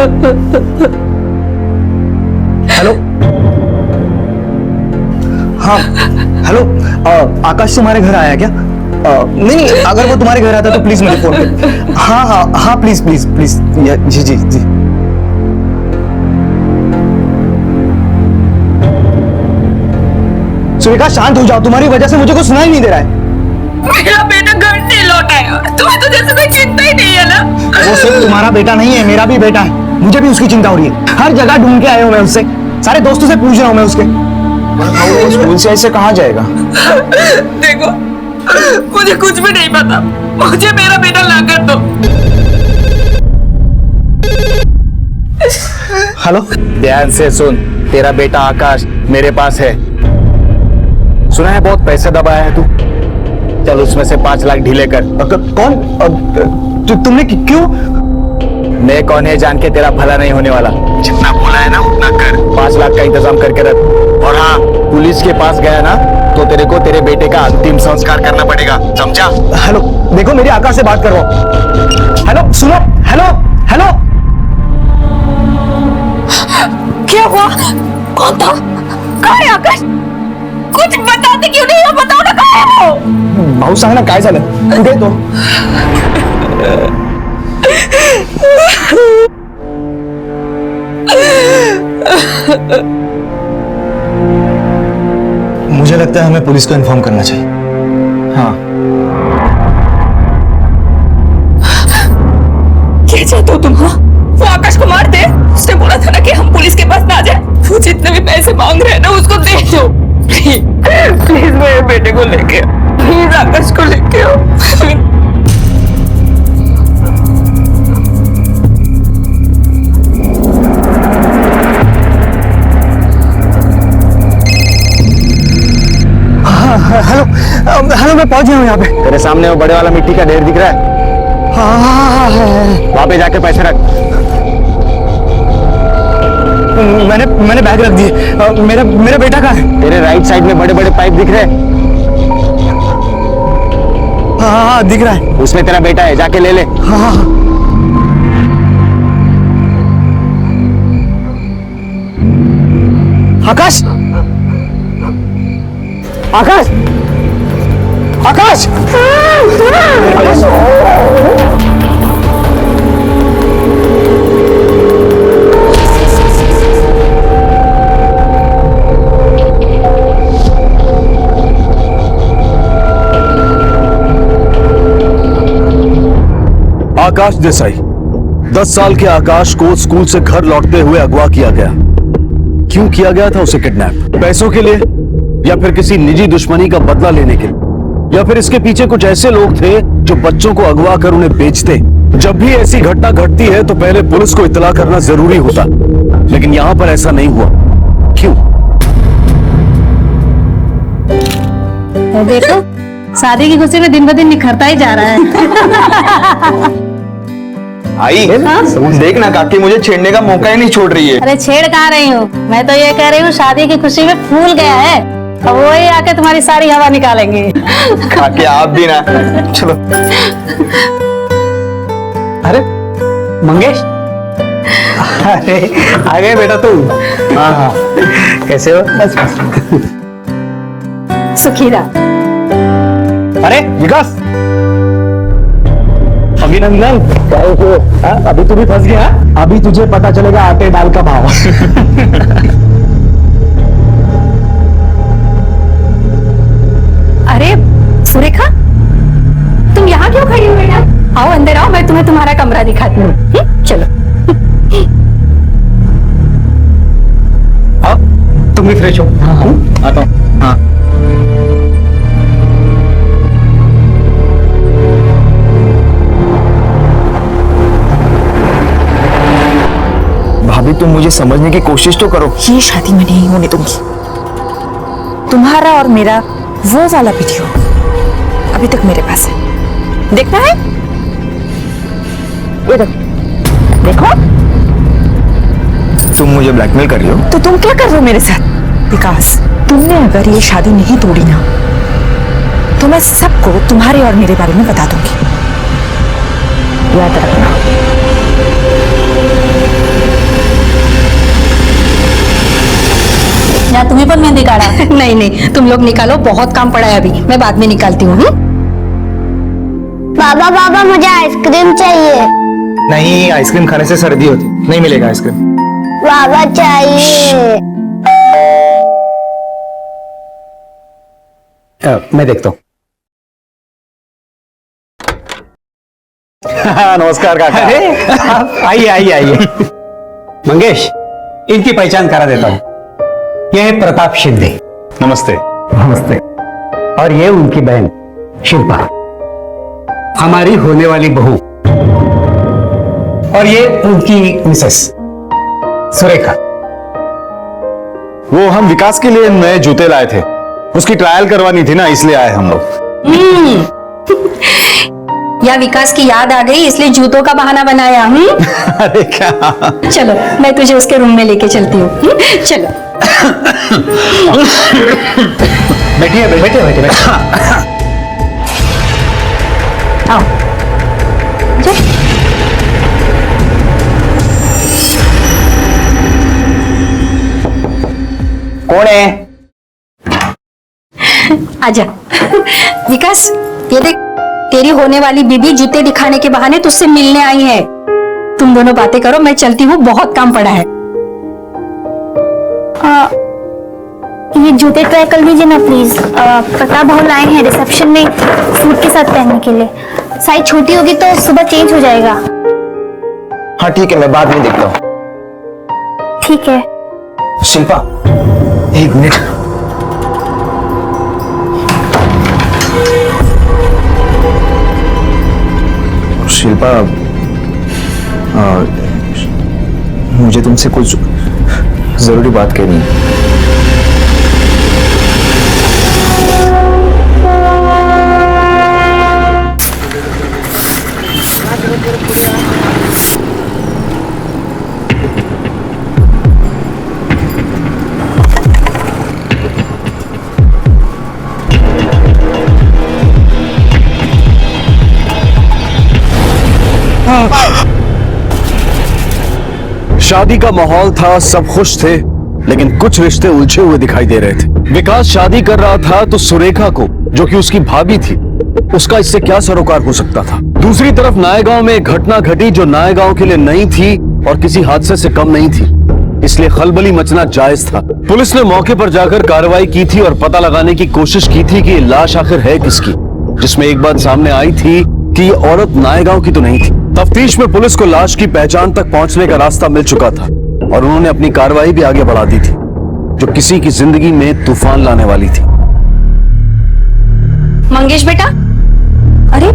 Hello, हाँ hello, आकाश तुम्हारे घर आया क्या? नहीं, अगर वो तुम्हारे घर आता तो प्लीज मुझे फोन कर। हाँ हाँ हाँ, प्लीज प्लीज प्लीज, जी जी जी। सुरेखा शांत हो जाओ, तुम्हारी वजह से मुझे कुछ सुनाई नहीं दे रहा है। मेरा बेटा घर नहीं लौट आया, तुम्हें तो जैसे कोई चिंता ही नहीं है ना। वो सिर्फ तुम्हारा बेटा नहीं है, मेरा भी बेटा है, मुझे भी उसकी चिंता हो रही है। हर जगह ढूंढ के आया हूं मैं उससे, सारे दोस्तों से पूछ रहा हूं मैं उसके। वो स्कूल से ऐसे कहाँ जाएगा? देखो, मुझे कुछ भी नहीं पता, मुझे मेरा बेटा ला कर दो। हेलो, ध्यान से सुन, तेरा बेटा आकाश मेरे पास है। सुना है बहुत पैसे दबाया है तू, चल उसमें से 5 लाख ढीले कर। कौन? तुमने क्यों? मैं कौन है जान के तेरा भला नहीं होने वाला। जितना बोला है ना उतना कर। 5 लाख का इंतजाम करके रख। और हाँ, पुलिस के पास गया ना तो तेरे को तेरे बेटे का अंतिम संस्कार करना पड़ेगा, समझा? हेलो, देखो मेरी आकाश से बात कर रहा हूं। हेलो सुनो, हेलो हेलो। क्या हुआ? कौन था? कहाँ है आकाश? कुछ बताते क्यों नहीं हो? बताओ ना, कहाँ है वो? भाऊ सांग ना काय झालं, कुठे तो? मुझे लगता है हमें पुलिस को इन्फॉर्म करना चाहिए। हाँ, क्या चाहते हो तुम? हाँ, वो आकाश को मार दे। उसने बोला था ना कि हम पुलिस के पास ना जाए। वो जितने भी पैसे मांग रहे हैं ना उसको दे दो। प्लीज मेरे बेटे को लेके आओ, प्लीज आकाश को लेके आओ। हेलो हेलो, मैं पहुंच गया हूँ यहाँ पे। तेरे सामने वो बड़े वाला मिट्टी का ढेर दिख रहा है, हाँ, वहां पे जाके पैसे रख। मैंने बैग रख दिए। मेरा बेटा कहाँ है? तेरे राइट साइड में बड़े बड़े पाइप दिख रहे हैं, हाँ दिख रहा है। उसमें तेरा बेटा है, जाके ले ले। हाँ, आकाश, आकाश, आकाश, आकाश। आकाश देसाई, 10 साल के आकाश को स्कूल से घर लौटते हुए अगवा किया गया। क्यों किया गया था उसे किडनैप? पैसों के लिए, या फिर किसी निजी दुश्मनी का बदला लेने के लिए, या फिर इसके पीछे कुछ ऐसे लोग थे जो बच्चों को अगवा कर उन्हें बेचते? जब भी ऐसी घटना घटती है तो पहले पुलिस को इत्तला करना जरूरी होता, लेकिन यहां पर ऐसा नहीं हुआ। क्यों? देखो, शादी की खुशी में दिन ब दिन निखरता ही जा रहा है। आई, देखना काकी मुझे छेड़ने का मौका ही नहीं छोड़ रही है। अरे छेड़ कहाँ रही हूँ, मैं तो ये कह रही हूँ शादी की खुशी में फूल गया है, अब वही आके तुम्हारी सारी हवा निकालेंगे। काकी आप भी ना, चलो। अरे मंगेश, अरे आ गए बेटा तुम? हाँ हाँ, कैसे हो? बस बस। सुखीरा। अरे विकास, अभिनंदन। अभी तू भी फंस गया। अभी तुझे पता चलेगा आटे दाल का भाव। अरे सुरेखा, तुम यहाँ क्यों खड़ी हो बेटा? आओ अंदर आओ, मैं तुम्हें तुम्हारा कमरा दिखाती हूँ। चलो। आओ, तुम भी फ्रेश हो। हाँ, आता हूँ। हाँ, भाभी तुम मुझे समझने की कोशिश तो करो। ये शादी में नहीं होने दूंगी। तुम्हारा और मेरा वो वाला वीडियो अभी तक मेरे पास है, देखना है? ये देखो, देखो। तुम मुझे ब्लैकमेल कर रही हो? तो तुम क्या कर रहे हो मेरे साथ? विकास, तुमने अगर ये शादी नहीं तोड़ी ना तो मैं सबको तुम्हारे और मेरे बारे में बता दूंगी, याद रखना। तुम्हें पर मेहंदी काढ़ा। नहीं नहीं, तुम लोग निकालो, बहुत काम पड़ा है अभी, मैं बाद में निकालती हूँ। बाबा बाबा मुझे आइसक्रीम चाहिए। नहीं, आइसक्रीम खाने से सर्दी होती, नहीं मिलेगा आइसक्रीम। बाबा चाहिए। मैं देखता हूँ। नमस्कार काका। आइए आइए आइए। मंगेश, इनकी पहचान करा देता हूं। यह है प्रताप शिंदे। नमस्ते। नमस्ते। और ये उनकी बहन शिल्पा, हमारी होने वाली बहू। और ये उनकी मिसेस सुरेखा। वो हम विकास के लिए नए जूते लाए थे, उसकी ट्रायल करवानी थी ना, इसलिए आए हम लोग। या विकास की याद आ गई इसलिए जूतों का बहाना बनाया। अरे क्या। चलो मैं तुझे उसके रूम में लेके चलती हूँ। चलो बैठिए बैठिए बैठिए बैठिए। आओ। जा। कौन है? आजा। विकास, ये देख, तेरी होने वाली बीबी जूते दिखाने के बहाने तुझसे मिलने आई है। तुम दोनों बातें करो, मैं चलती हूँ, बहुत काम पड़ा है। ये जूते ट्राई कर लीजिए ना प्लीज। प्रताप भाव लाए हैं रिसेप्शन में सूट के साथ पहनने के लिए। साइज छोटी होगी तो सुबह चेंज हो जाएगा। हाँ ठीक है, मैं बाद में देखता हूँ। ठीक है। शिल्पा, एक मिनट। शिल्पा, मुझे तुमसे कुछ जरूरी बात करनी है। शादी का माहौल था, सब खुश थे, लेकिन कुछ रिश्ते उलझे हुए दिखाई दे रहे थे। विकास शादी कर रहा था तो सुरेखा को, जो कि उसकी भाभी थी, उसका इससे क्या सरोकार हो सकता था। दूसरी तरफ नायगांव में एक घटना घटी जो नायगांव के लिए नई थी और किसी हादसे से कम नहीं थी, इसलिए खलबली मचना जायज था। पुलिस ने मौके पर जाकर कार्रवाई की थी और पता लगाने की कोशिश की थी कि ये लाश आखिर है किसकी, जिसमें एक बात सामने आई थी कि ये औरत नायगांव की तो नहीं थी। तफ्तीश में पुलिस को लाश की पहचान तक पहुंचने का रास्ता मिल चुका था और उन्होंने अपनी कार्रवाई भी आगे बढ़ा दी थी, जो किसी की जिंदगी में तूफान लाने वाली थी। मंगेश बेटा, अरे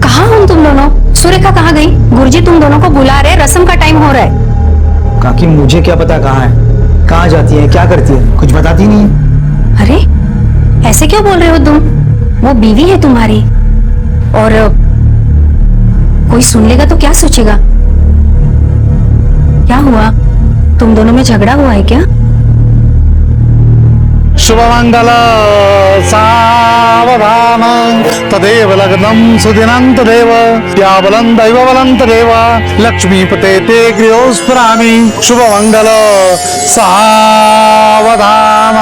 कहाँ हो तुम दोनों? सुरेखा कहाँ गई? गुरुजी तुम दोनों को बुला रहे, रस्म का टाइम हो रहा है। काकी, मुझे क्या पता कहाँ है, कहाँ जाती है, क्या करती है, कुछ बताती नहीं है। अरे ऐसे क्या बोल रहे हो तुम? वो बीवी है तुम्हारी, और कोई सुन लेगा तो क्या सोचेगा? क्या हुआ? तुम दोनों में झगड़ा हुआ है क्या? शुभमंगल सावधान तदेव लग्नं सुदिनं तदेव त्याबलं दैवबलं तदेव लक्ष्मीपते ते गृहोस्फुरामि शुभमंगल सावधान।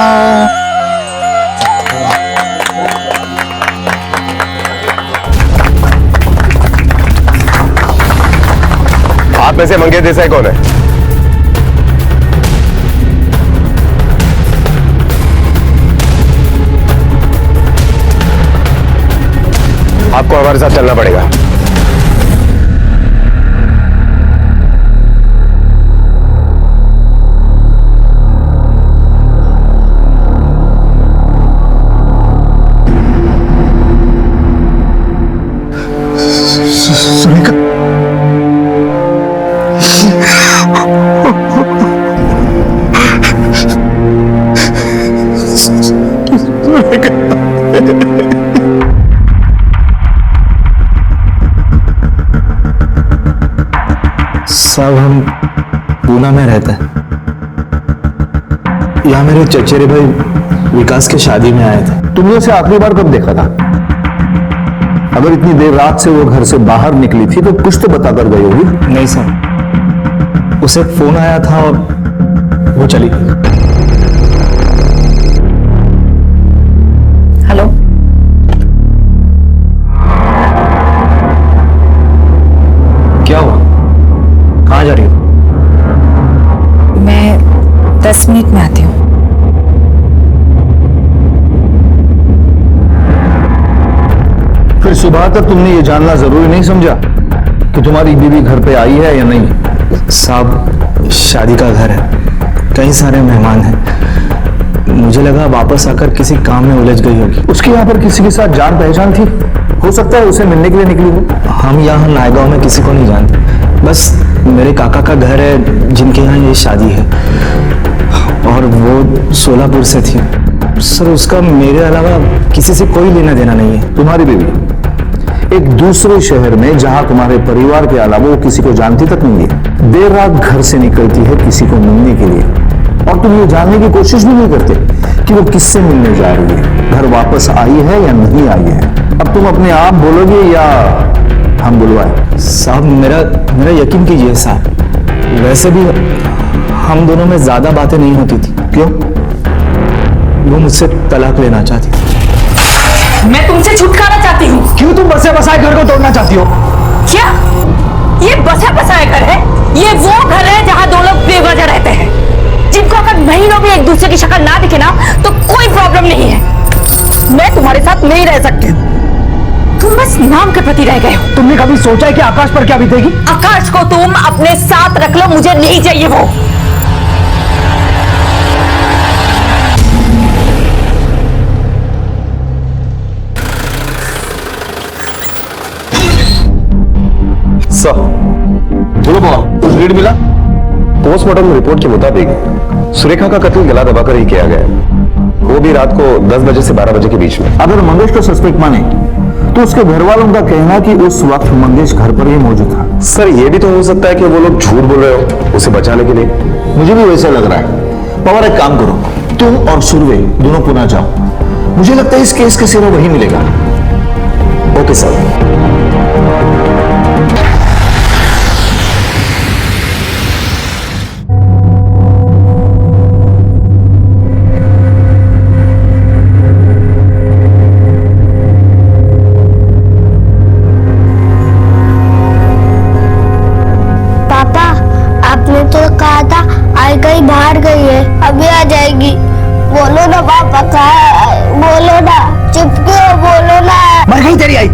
आप में से मंगेश देसाई कौन है? आपको हमारे साथ चलना पड़ेगा। सुरेखा, साहब, हम पूना में रहते हैं। यहाँ मेरे चचेरे भाई विकास के शादी में आए थे। तुमने उसे आखिरी बार कब देखा था? अगर इतनी देर रात से वो घर से बाहर निकली थी तो कुछ तो बताकर गई होगी। नहीं सर, उसे फोन आया था और वो चली गई। बात तक तुमने ये जानना जरूरी नहीं समझा कि तुम्हारी बीवी घर पे आई है या नहीं? साहब शादी का घर है, कई सारे मेहमान हैं, मुझे लगा वापस आकर किसी काम में उलझ गई होगी। उसके यहाँ पर किसी के साथ जान पहचान थी? हो सकता है उसे मिलने के लिए निकली हो। हम यहाँ नायगांव में किसी को नहीं जानते, बस मेरे काका का घर है जिनके यहाँ ये शादी है, और वो सोलापुर से थी। सर उसका मेरे अलावा किसी से कोई लेना देना नहीं है। तुम्हारी बीवी एक दूसरे शहर में, जहां तुम्हारे परिवार के अलावा वो किसी को जानती तक नहीं है, देर रात घर से निकलती है किसी को मिलने के लिए, और तुम ये जानने की कोशिश भी नहीं करते कि वो किससे मिलने जा रही है, घर वापस आई है या नहीं आई है। अब तुम अपने आप बोलोगे या हम बुलवाएं? साहब मेरा यकीन कीजिए साहब, वैसे भी हम दोनों में ज्यादा बातें नहीं होती थी। क्यों? वो मुझसे तलाक लेना चाहती थी। मैं तुमसे छुटकारा चाहती हूँ। क्यों तुम बसे बसाए घर को तोड़ना चाहती हो? क्या ये बसा बसाया घर है? ये वो घर है जहाँ दो लोग बेवजह रहते हैं, जिनको अगर महीनों में एक दूसरे की शक्ल ना दिखे ना तो कोई प्रॉब्लम नहीं है। मैं तुम्हारे साथ नहीं रह सकती, तुम बस नाम के प्रति रह गए हो। तुमने कभी सोचा है कि आकाश पर क्या बीतेगी? आकाश को तुम अपने साथ रख लो, मुझे नहीं चाहिए वो। बोलो बाबा, लीड मिला? पोस्टमार्टम रिपोर्ट के मुताबिक सुरेखा का कत्ल गला दबाकर ही किया गया है, वो भी रात को 10 बजे से 12 बजे के बीच में। अगर मंगेश को सस्पेक्ट माने तो उसके घर वालों का कहना कि उस वक्त मंगेश घर पर ही मौजूद था। सर ये भी तो हो सकता है कि वो लोग झूठ बोल रहे हो उसे बचाने के लिए। मुझे भी वैसे लग रहा है। पवार एक काम करो, तुम और सुरवे दोनों पुणे जाओ, मुझे लगता है इस केस के सिरा वही मिलेगा। Okay sir. बाहर गई है, अभी आ जाएगी। बोलो ना पापा, कहाँ है? बोलो ना, चुप क्यों? बोलो ना। मर गई तेरी आई,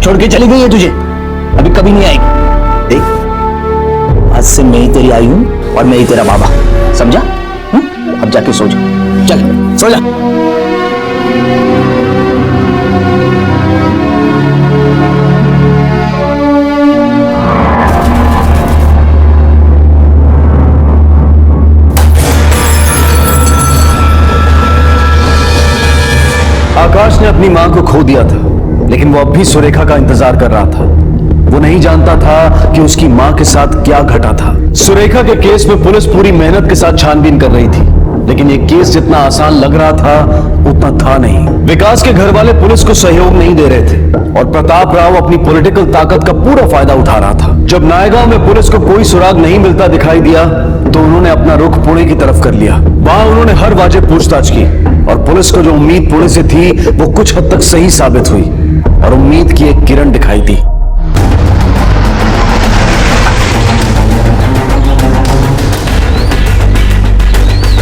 छोड़ के चली गई है तुझे, अभी कभी नहीं आएगी। देख आज से मैं ही तेरी आई हूं और मैं ही तेरा बाबा, समझा? अब जाके सो जा, चल सो जा। आकाश ने अपनी मां को खो दिया था, लेकिन वो अब भी सुरेखा का इंतजार कर रहा था। वो नहीं जानता था कि उसकी मां के साथ क्या घटा था। सुरेखा के केस में पुलिस पूरी मेहनत के साथ छानबीन कर रही थी, लेकिन ये केस जितना आसान लग रहा था उतना था नहीं। विकास के घर वाले पुलिस को सहयोग नहीं दे रहे थे और प्रताप राव अपनी पॉलिटिकल ताकत का पूरा फायदा उठा रहा था। जब नायगांव में पुलिस को कोई सुराग नहीं मिलता दिखाई दिया तो उन्होंने अपना रुख पुणे की तरफ कर लिया। वहां उन्होंने हर वाजिब पूछताछ की और पुलिस को जो उम्मीद पुणे से थी वो कुछ हद तक सही साबित हुई और उम्मीद की एक किरण दिखाई दी।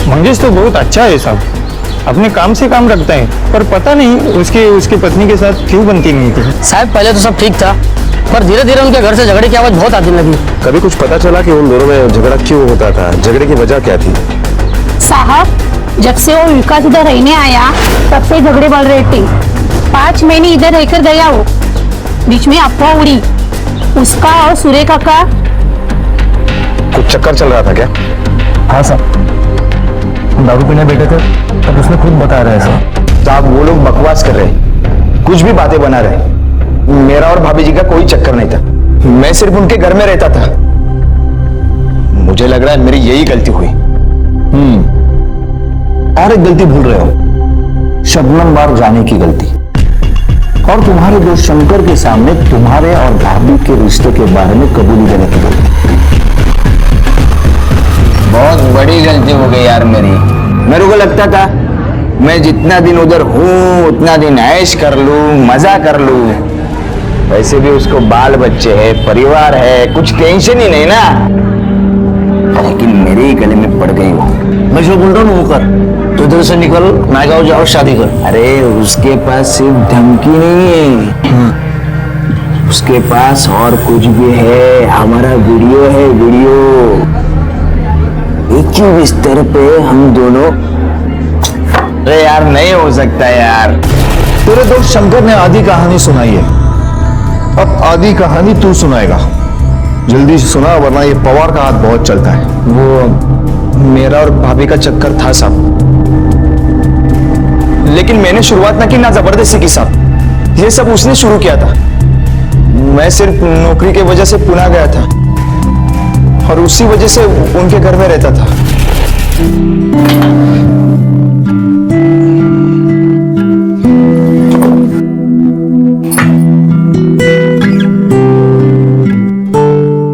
मंगेश तो बहुत अच्छा है साहब, अपने काम से काम रखता है, पर पता नहीं उसकी पत्नी के साथ क्यों बनती नहीं थी। साहब पहले तो सब ठीक था, पर धीरे धीरे उनके घर से झगड़े की आवाज बहुत आने लगी। कभी कुछ पता चला कि उन दोनों में झगड़ा क्यों होता था? झगड़े की वजह क्या थी? साहब जब से वो विकास इधर रहने आया तब से झगड़े बढ़ रहे थे। 5 महीने इधर रहकर गया वो, बीच में अफवाह उड़ी उसका और सुरेखा का कुछ चक्कर चल रहा था क्या? हाँ साहब, हम दारू पीने बैठे थे तब उसने खुद बताया रहा है साहब। वो लोग बकवास कर रहे, कुछ भी बातें बना रहे। मेरा और भाभी जी का कोई चक्कर नहीं था, मैं सिर्फ उनके घर में रहता था। मुझे लग रहा है मेरी यही गलती हुई। और एक गलती भूल रहे हो, शबनम बार जाने की गलती, और तुम्हारे दोस्त शंकर के सामने तुम्हारे और भाभी के रिश्ते के बारे में कबूली देने की गलती। बहुत बड़ी गलती हो गई यार मेरी। मेरे को लगता था मैं जितना दिन उधर हूं उतना दिन ऐश कर लूं, मजा कर लूं। वैसे भी उसको बाल बच्चे है, परिवार है, कुछ टेंशन ही नहीं ना। लेकिन मेरे ही गले में पड़ गई वो। मैं जो बोल रहा हूँ वो कर। तू इधर से निकल, नायगांव जाओ, शादी कर। अरे उसके पास सिर्फ धमकी नहीं है, उसके पास और कुछ भी है। हमारा वीडियो है, वीडियो। एक ही बिस्तर पे हम दोनों। अरे यार नहीं हो सकता यार। तेरे दोस्त शंकर ने आधी कहानी सुनाई है, अब आधी कहानी तू सुनाएगा। जल्दी से सुना, वरना ये पवार का हाथ बहुत चलता है। वो मेरा और भाभी का चक्कर था साहब, लेकिन मैंने शुरुआत ना की ना जबरदस्ती की साहब। ये सब उसने शुरू किया था। मैं सिर्फ नौकरी की वजह से पुणे गया था और उसी वजह से उनके घर में रहता था।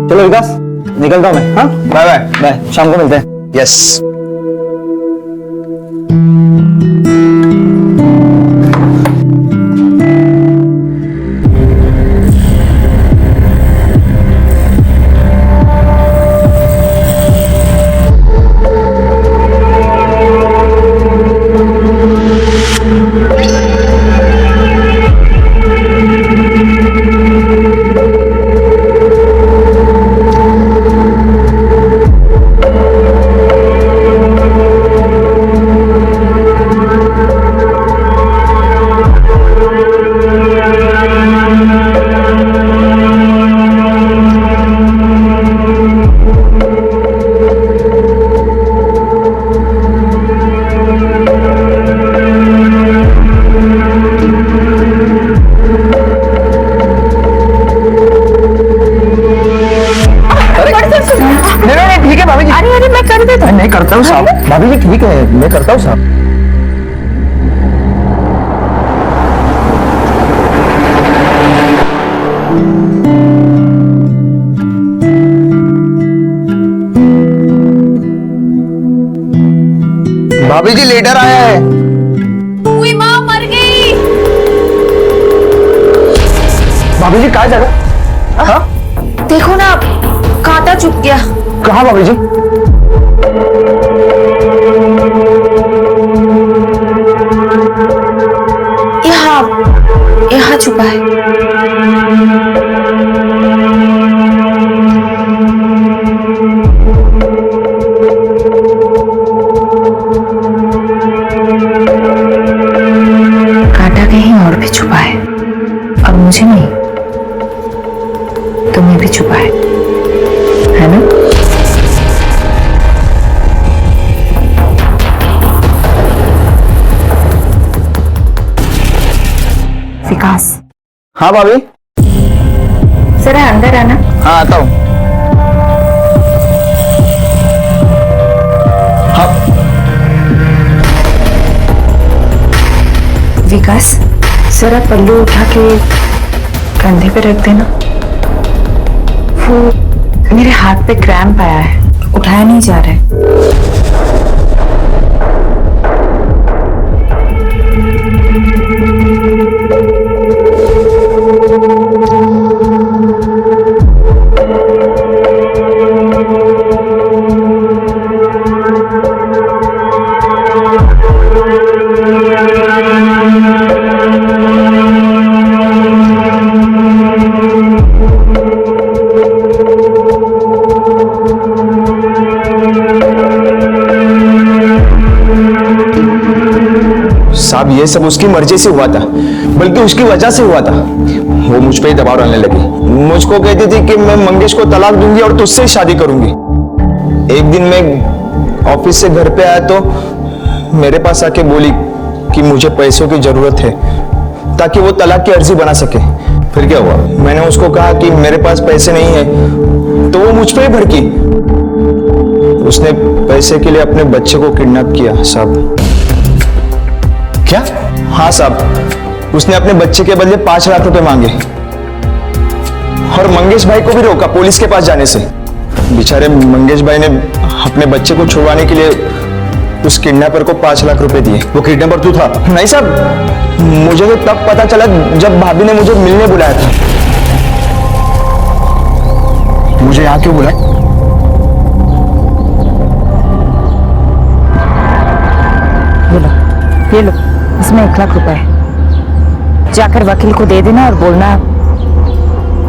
चलो विकास, निकलता हूं मैं। हाँ, बाय बाय। बाय, शाम को मिलते हैं। यस। मैं करता हूँ साहब। भाभी जी ठीक है, मैं करता हूँ साहब। भाभी जी लेटर आया है। हुई माँ मर गई। भाभी जी कहाँ जगह? हाँ, देखो ना, कांटा चुप गया। कहाँ भाभी जी? यहाँ छुपा है। कांटा कहीं और भी छुपा है, और मुझे नहीं, तुम्हें भी छुपा है ना? विकास। हाँ भाभी। जरा अंदर आना। हाँ आता हूँ। हाँ विकास, जरा पल्लू उठा के कंधे पे रख देना। वो मेरे हाथ पे क्रैम्प आया है, उठाया नहीं जा रहा है। साहब ये सब उसकी मर्जी से हुआ था, बल्कि उसकी वजह से हुआ था। वो मुझ पे ही दबाव डालने लगी। मुझको कहती थी कि मैं मंगेश को तलाक दूंगी और तुझसे शादी करूंगी। एक दिन मैं ऑफिस से घर पे आया तो मेरे पास आके बोली कि मुझे पैसों की जरूरत है ताकि वो तलाक की अर्जी बना सके। फिर क्या हुआ? मैंने उसको कहा कि मेरे पास पैसे नहीं है, तो वो मुझ पे ही भड़की। उसने पैसे के लिए अपने बच्चे को किडनैप किया साहब। क्या? हाँ साहब, उसने अपने बच्चे के बदले 5 लाख रुपए मांगे और मंगेश भाई को भी रोका पुलिस के पास जाने से। बेचारे मंगेश भाई ने अपने बच्चे को छुड़वाने के लिए उस किडनैपर को 5 लाख रुपए दिए। वो किडनैपर तू था? नहीं साहब, मुझे तो तब पता चला जब भाभी ने मुझे मिलने बुलाया था। मुझे यहाँ क्यों बुलाया? ये लो, इसमें 1 लाख रुपए है। जाकर वकील को दे देना और बोलना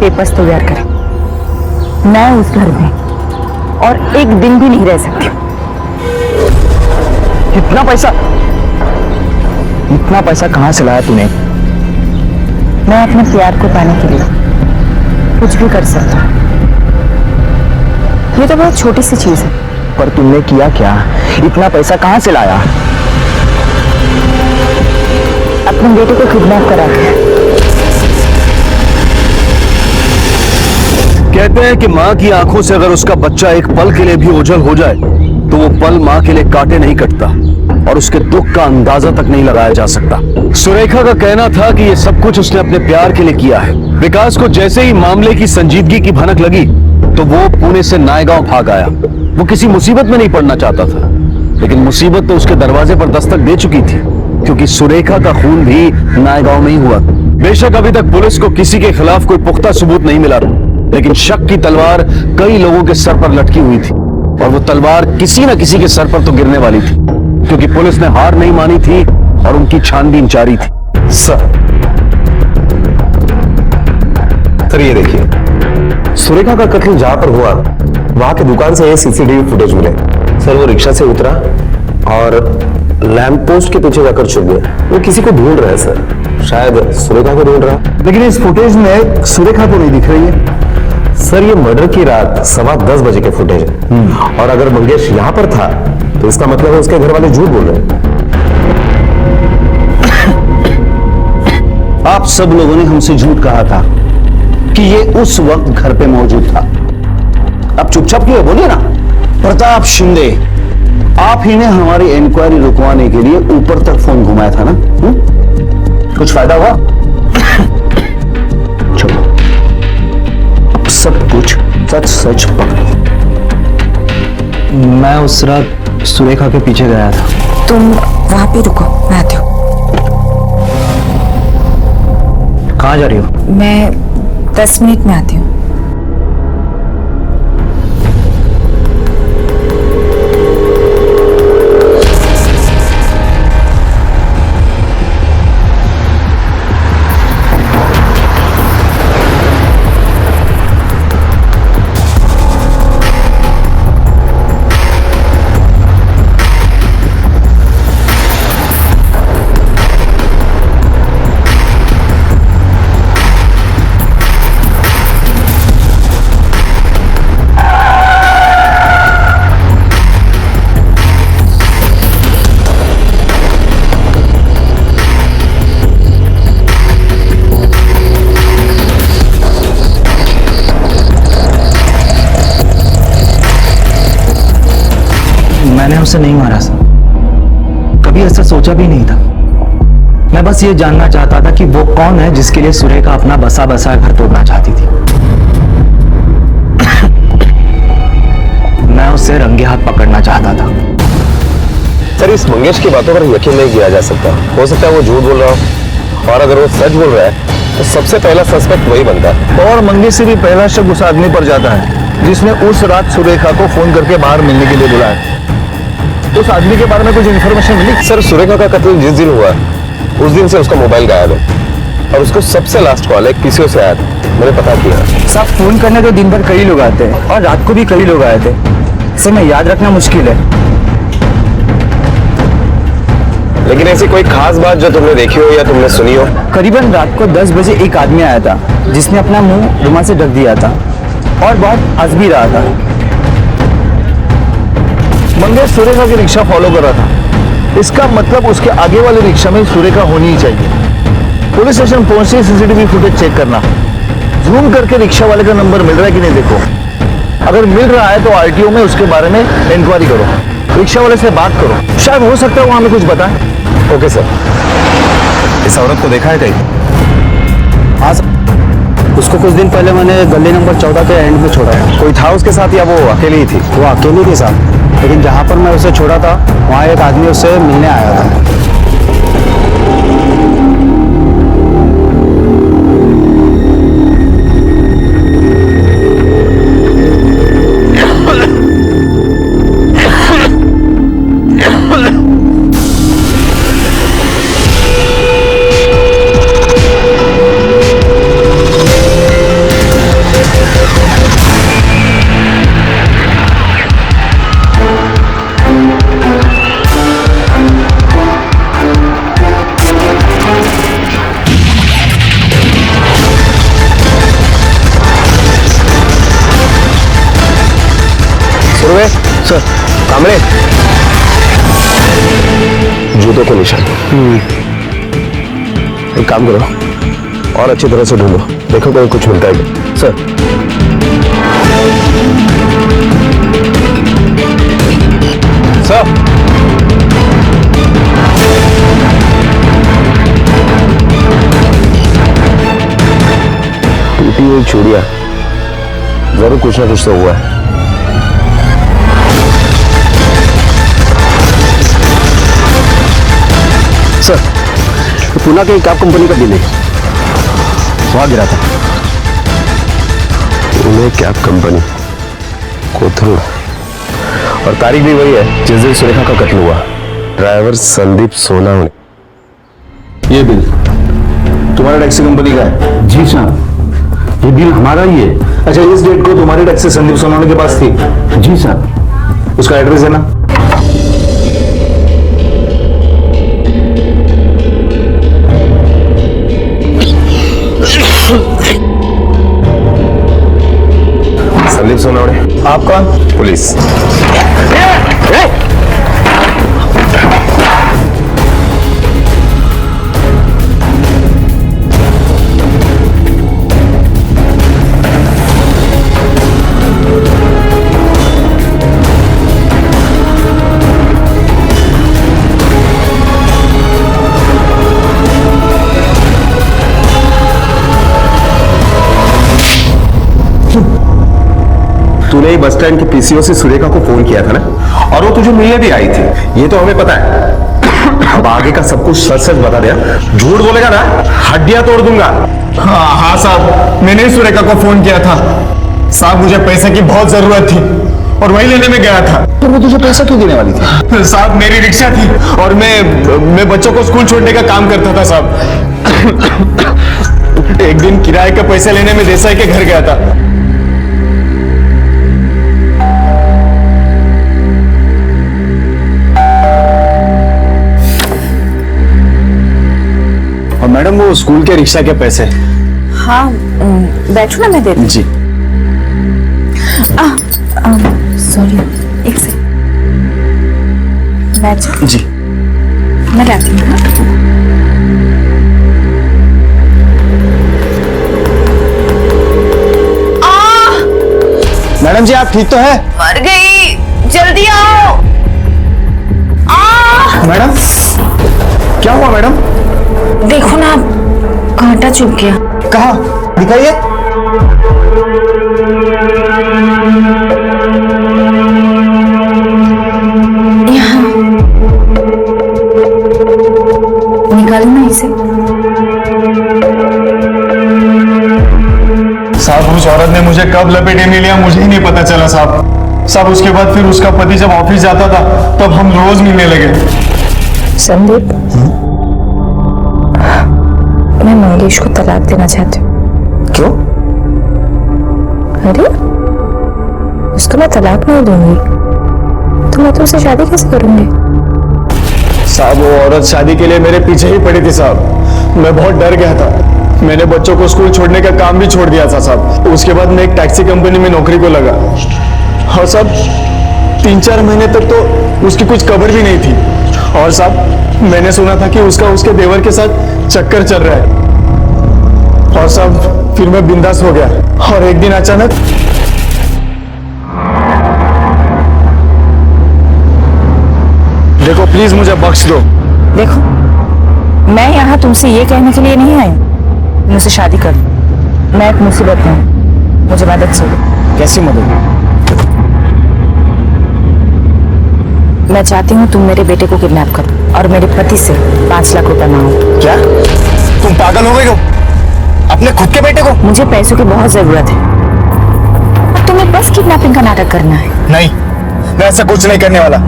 पेपर्स तैयार करें। मैं उस घर में और एक दिन भी नहीं रह सकती। इतना पैसा कहां से लाया तूने? मैं अपने प्यार को पाने के लिए कुछ भी कर सकता हूँ। ये तो बहुत छोटी सी चीज है। पर तुमने किया क्या? इतना पैसा कहां से लाया? अपने बेटे को किडनैप करा के। कहते हैं कि माँ की आंखों से अगर उसका बच्चा एक पल के लिए भी ओझल हो जाए तो वो पल माँ के लिए कांटे नहीं कटता और उसके दुख का अंदाजा तक नहीं लगाया जा सकता। सुरेखा का कहना था कि ये सब कुछ उसने अपने प्यार के लिए किया है। विकास को जैसे ही मामले की संजीदगी की भनक लगी तो वो पुणे से नायगांव भाग आया। वो किसी मुसीबत में नहीं पड़ना चाहता था, लेकिन मुसीबत तो उसके दरवाजे पर दस्तक दे चुकी थी, क्योंकि सुरेखा का खून भी नायगांव में ही हुआ। बेशक अभी तक पुलिस को किसी के खिलाफ कोई पुख्ता सबूत नहीं मिला, लेकिन शक की तलवार कई लोगों के सर पर लटकी हुई थी और वो तलवार किसी न किसी के सर पर तो गिरने वाली थी, क्योंकि पुलिस ने हार नहीं मानी थी और उनकी छानबीन जारी थी। सर ये देखिए, सुरेखा का कत्ल जहां पर हुआ वहां की दुकान से ये सीसीटीवी फुटेज मिले। सर वो रिक्शा से उतरा और लैंप पोस्ट के पीछे जाकर छुप गया। वो किसी को ढूंढ रहा है सर, शायद सुरेखा को ढूंढ रहा। लेकिन इस फुटेज में सुरेखा तो नहीं दिख रही है। सर ये मर्डर की रात 10:15 बजे के फुटेज है और अगर मंगेश यहां पर था तो इसका मतलब है उसके घर वाले झूठ बोल रहे हैं। आप सब लोगों ने हमसे झूठ कहा था कि ये उस वक्त घर पे मौजूद था। अब चुपचाप क्यों बोलिए ना। प्रताप शिंदे, आप ही ने हमारी इंक्वायरी रुकवाने के लिए ऊपर तक फोन घुमाया था ना? कुछ फायदा हुआ? चलो अब सब कुछ सच सच पकड़ो। मैं उस रात सुरेखा के पीछे गया था। तुम वहां पे रुको, मैं आती हूँ। कहाँ जा रही हो? मैं 10 मिनट में आती हूँ। मैंने उसे नहीं मारा सर, कभी ऐसा सोचा भी नहीं था। मैं बस ये जानना चाहता था कि वो कौन है जिसके लिए सुरेखा अपना बसा बसा घर तोड़ना चाहती थी। मैं उसे रंगे हाथ पकड़ना चाहता था। सर इस मंगेश की बातों पर यकीन नहीं किया जा सकता। हो सकता है वो झूठ बोल रहा हो, और अगर वो सच बोल रहा है तो सबसे पहला सस्पेक्ट वही बनता है। और मंगेश से भी पहला शक उस आदमी पर जाता है जिसने उस रात सुरेखा को फोन करके बाहर मिलने के लिए बुलाया। उस आदमी के बारे में कुछ इन्फॉर्मेशन मिली? सर सुरेखा का कत्ल जिस दिन हुआ उस दिन से उसका मोबाइल गायब है और उसको सबसे लास्ट कॉल है किसी से आया था। मैंने पता किया। सब फोन करने तो दिन भर कई लोग आते हैं और रात को भी कई लोग आए थे। इसे मैं याद रखना मुश्किल है। लेकिन ऐसी कोई खास बात जो तुमने देखी हो या तुमने सुनी हो? करीबन रात को 10 बजे एक आदमी आया था जिसने अपना मुंह रुमाल से ढक दिया था और बहुत हंस भी रहा था। मंगेश सुरेखा की रिक्शा फॉलो कर रहा था। इसका मतलब उसके आगे वाले रिक्शा में सुरेखा होनी ही चाहिए। पुलिस स्टेशन पहुंचते सीसीटीवी फुटेज चेक करना, जूम करके रिक्शा वाले का नंबर मिल रहा है कि नहीं देखो। अगर मिल रहा है तो आरटीओ में उसके बारे में इंक्वायरी करो, रिक्शा वाले से बात करो, शायद हो सकता है वो हमें कुछ बताए। Okay sir. इस औरत को देखा है कहीं? हाँ सर, उसको कुछ दिन पहले मैंने गली नंबर 14 के एंड में छोड़ा है। कोई था उसके साथ या वो अकेली ही थी? वो अकेली के साथ, लेकिन जहाँ पर मैं उसे छोड़ा था वहाँ एक आदमी उससे मिलने आया था। पूर्वे सर, कामड़े जूतों के निशान। एक काम करो और अच्छी तरह से ढूंढो, देखो कहीं कुछ मिलता है क्या। सर सर टूटी हुई चूड़ियां, जरूर कुछ ना कुछ तो हुआ है। सर, पूना के कैब कंपनी का बिल है, वहां गिरा था। पुणे कैब कंपनी, कोथरूड, और तारीख भी वही है जिस दिन सुरेखा का कत्ल हुआ। ड्राइवर संदीप सोनावणे। ये बिल तुम्हारे टैक्सी कंपनी का है? जी साहब, ये बिल हमारा ही है। अच्छा, इस डेट को तुम्हारी टैक्सी संदीप सोनावणे के पास थी? जी साहब। उसका एड्रेस है ना? संदीप सोनावणे। आप कौन? पुलिस। तूने ही बस स्टैंड के पीसीओ से सुरेखा को फोन किया था ना, और वो तुझे मिलने भी आई थी, ये तो हमें पता है। अब आगे का सब कुछ सच सच बता दिया, झूठ बोलेगा ना हड्डियां तोड़ दूंगा। हाँ साहब, मैंने ही सुरेखा को फोन किया था साहब। मुझे पैसे की बहुत जरूरत थी और वही लेने में गया था। तो वो तुझे पैसा क्यों देने वाली थी? साहब मेरी रिक्शा थी और मैं बच्चों को स्कूल छोड़ने का काम करता था साहब। एक दिन किराए का पैसा लेने में देसाई के घर गया था। और मैडम, वो स्कूल के रिक्शा के पैसे? हाँ, बैठो ना, मैं दे दूँ। जी। सॉरी, एक सेकंड। बैठ जाओ। जी। मैं लाती हूँ। मैडम जी, आप ठीक तो है? मर गई, जल्दी आओ। मैडम, क्या हुआ मैडम? देखो ना, कांटा चुभ गया। कहाँ? दिखाइए। यहाँ। निकालो ना इसे। साहब, उस औरत ने मुझे कब लपेटे में लिया मुझे ही नहीं पता चला साहब। साहब, उसके बाद फिर उसका पति जब ऑफिस जाता था तब हम रोज मिलने लगे। संदीप, मैं मंगेश को तलाक देना चाहती हूँ। क्यों? अरे, उसको मैं तलाक नहीं दूंगी तो मैं तो उससे शादी कैसे करूंगी? साहब, वो औरत शादी के लिए मेरे पीछे ही पड़ी थी साहब। मैं बहुत डर गया था। मैंने बच्चों को स्कूल छोड़ने का काम भी छोड़ दिया था साहब। उसके बाद मैं एक टैक्सी कंपनी में नौकरी को लगा और साहब 3-4 महीने तक तो उसकी कुछ खबर भी नहीं थी। और साहब, मैंने सुना था कि उसका उसके देवर के साथ चक्कर चल रहा है। और साहब, फिर मैं बिंदास हो गया और एक दिन अचानक देखो, प्लीज मुझे बख्श दो। देखो, मैं यहाँ तुमसे ये कहने के लिए नहीं आई मुझसे शादी कर। मैं एक मुसीबत में हूँ, मुझे मदद चाहिए। कैसी मदद? मैं चाहती हूँ तुम मेरे बेटे को किडनैप करो और मेरे पति से 5 लाख रुपए मांगो। क्या? तुम पागल हो गई हो? अपने खुद के बेटे को? मुझे पैसों की बहुत जरूरत है और तुम्हें बस किडनैपिंग का नाटक करना है। नहीं, मैं ऐसा कुछ नहीं करने वाला।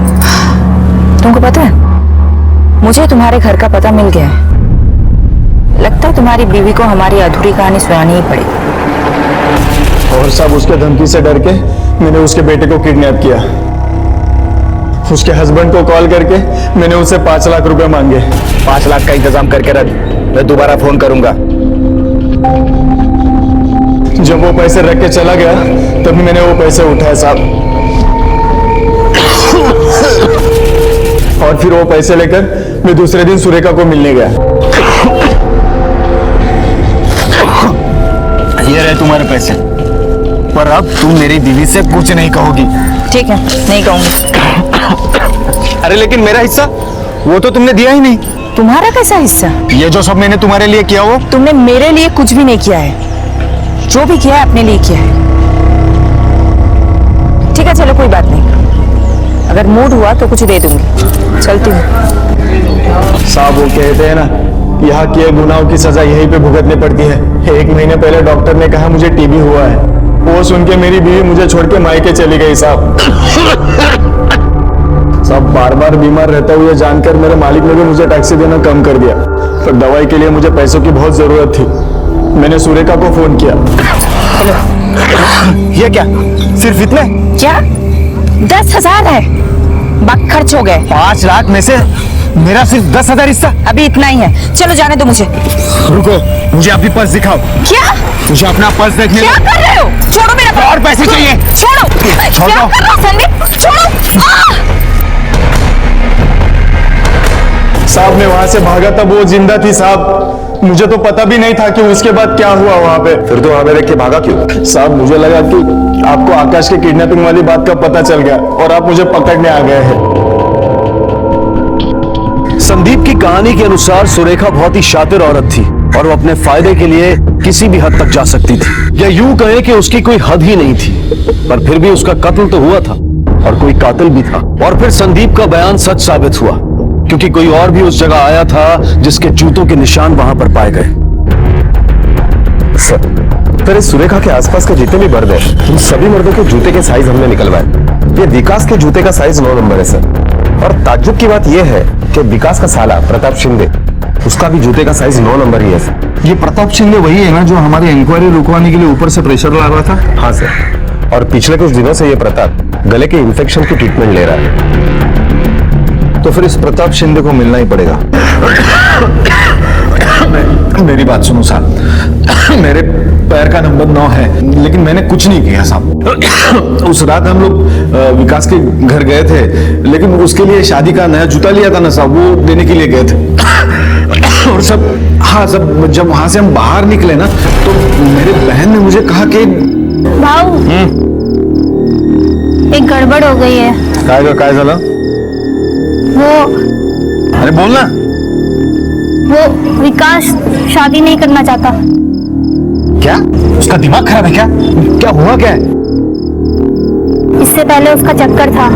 तुमको पता है, मुझे तुम्हारे घर का पता मिल गया है। लगता है तुम्हारी बीवी को हमारी अधूरी कहानी सुनानी ही पड़ेगी। और सब उसके धमकी से डर के मैंने उसके बेटे को किडनैप किया। उसके हस्बैंड को कॉल करके मैंने उसे 5 लाख रुपए मांगे। 5 लाख का इंतजाम करके रख, मैं दोबारा फोन करूंगा। जब वो पैसे रख के चला गया तभी मैंने वो पैसे उठाए साहब। और फिर वो पैसे लेकर मैं दूसरे दिन सुरेखा को मिलने गया। ये रहे तुम्हारे पैसे, पर अब तुम मेरी बीवी से कुछ नहीं कहोगी। ठीक है, नहीं कहूंगी। अरे लेकिन मेरा हिस्सा वो तो तुमने दिया ही नहीं। तुम्हारा कैसा हिस्सा? ये जो सब मैंने तुम्हारे लिए किया वो तुमने मेरे लिए कुछ भी नहीं किया है। जो भी किया है अपने लिए किया है। ठीक है, चलो कोई बात नहीं। अगर मूड हुआ तो कुछ दे दूंगी। चलती हूँ। साहब वो कहते हैं ना, यहाँ किए गुनाहों की सजा यहीं पे भुगतनी पड़ती है। 1 महीने पहले डॉक्टर ने कहा मुझे टीबी हुआ है। वो सुन के मेरी बीवी मुझे छोड़ के मायके चली गई साहब। सब बार बार बीमार रहता हुए जानकर मेरे मालिक ने भी मुझे टैक्सी देना कम कर दिया। पर दवाई के लिए मुझे पैसों की बहुत जरूरत थी। मैंने सुरेखा को फोन किया। ये क्या, सिर्फ इतने? क्या 10,000 है? बाकी खर्च हो गए। 5 लाख में से मेरा सिर्फ 10,000 हिस्सा। अभी इतना ही है, चलो जाने दो मुझे। रुको, मुझे अपनी पर्स दिखाओ। क्या? मुझे अपना पर्स देखने क्या कर रहे हो? छोड़ो मेरा पर्स। और पैसे चाहिए। छोड़ो। छोड़ क्या दो। कर रहे हो संदीप? छोड़ो। साहब मैं वहां से भागा तब वो जिंदा थी साहब। मुझे तो पता भी नहीं था कि उसके बाद क्या हुआ वहां पे। फिर तो हमें देख के भागा क्यों? साहब मुझे लगा कि आपको आकाश के किडनैपिंग वाली बात का पता चल गया और आप मुझे पकड़ने आ गए हैं। संदीप की कहानी के अनुसार सुरेखा बहुत ही शातिर औरत थी और वो अपने फायदे के लिए किसी भी हद तक जा सकती थी, या यूं कहें कि उसकी कोई हद ही नहीं थी। पर फिर भी उसका कत्ल तो हुआ था और कोई कातिल भी था। और फिर संदीप का बयान सच साबित हुआ, क्योंकि कोई और भी उस जगह आया था जिसके जूतों के निशान वहां पर पाए गए। सर इस सुरेखा के आसपास के जितने भी मर्द हैं, उन सभी मर्दों के जूते के साइज हमने निकलवाए। ये विकास के जूते का साइज 9 नंबर है सर। और ताज्जुब की बात यह है कि विकास का साला प्रताप शिंदे, उसका भी जूते का साइज 9 नंबर ही है सर। ये प्रताप शिंदे वही है ना जो हमारी इंक्वायरी रुकवाने के लिए ऊपर से प्रेशर ला रहा था? हाँ सर, और पिछले कुछ दिनों से ये प्रताप गले के इन्फेक्शन की ट्रीटमेंट ले रहा है। तो फिर इस प्रताप शिंदे को मिलना ही पड़ेगा। मेरी बात सुनो साहब, मेरे पैर का नंबर 9 है, लेकिन मैंने कुछ नहीं किया साहब। उस रात हम लोग विकास के घर गए थे, लेकिन उसके लिए शादी का नया जूता लिया था ना साहब, वो देने के लिए गए थे। और सब जब वहां से हम बाहर निकले ना, तो मेरे बहन ने मुझे कहा कि भाऊ एक गड़बड़ हो गई है। काय झालं? वो अरे बोलना। वो विकास शादी नहीं करना चाहता। क्या? उसका दिमाग खराब है क्या? क्या हुआ क्या है? इससे पहले उसका चक्कर था।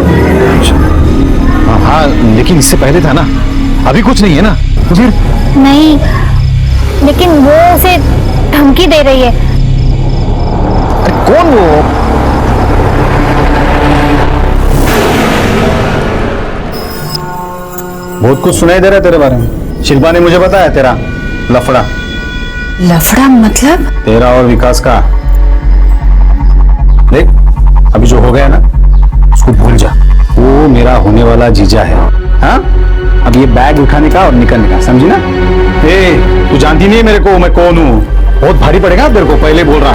हाँ, लेकिन इससे पहले था ना। अभी कुछ नहीं है ना? तो फिर नहीं, लेकिन वो उसे धमकी दे रही है। अरे कौन वो? बहुत कुछ सुनाई दे रहा है तेरे बारे में। शिल्पा ने मुझे बताया तेरा लफड़ा। लफड़ा मतलब? तेरा और विकास का। देख, अभी जो हो गया ना, उसको भूल जा। वो मेरा होने वाला जीजा है। हाँ, अब ये बैग उठाने का और निकलने का, समझी ना? ए, तू जानती नहीं है मेरे को, मैं कौन हूँ। बहुत भारी पड़ेगा तेरे को, पहले बोल रहा।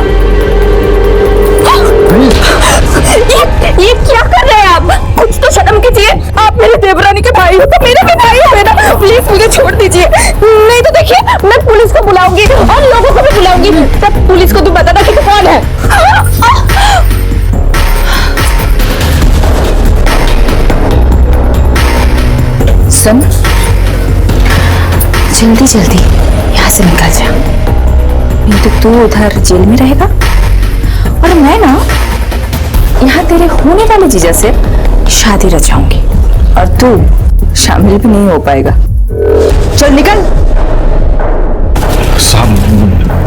ये क्या कर रहे हैं आप? कुछ तो शर्म कीजिए। आप मेरे देवरानी के भाई हो तो मेरे भी भाई हो ना। प्लीज मुझे छोड़ दीजिए, नहीं तो देखिए मैं पुलिस को बुलाऊंगी और लोगों को भी बुलाऊंगी। तब पुलिस को तू बताना कि तू कौन है। सुन, जल्दी जल्दी यहाँ से निकल जा, नहीं तो तू उधर जेल में रहेगा और मैं ना यहाँ तेरे होने वाले जीजा से शादी रचाऊंगी और तू शामिल भी नहीं हो पाएगा। चल निकल। साहब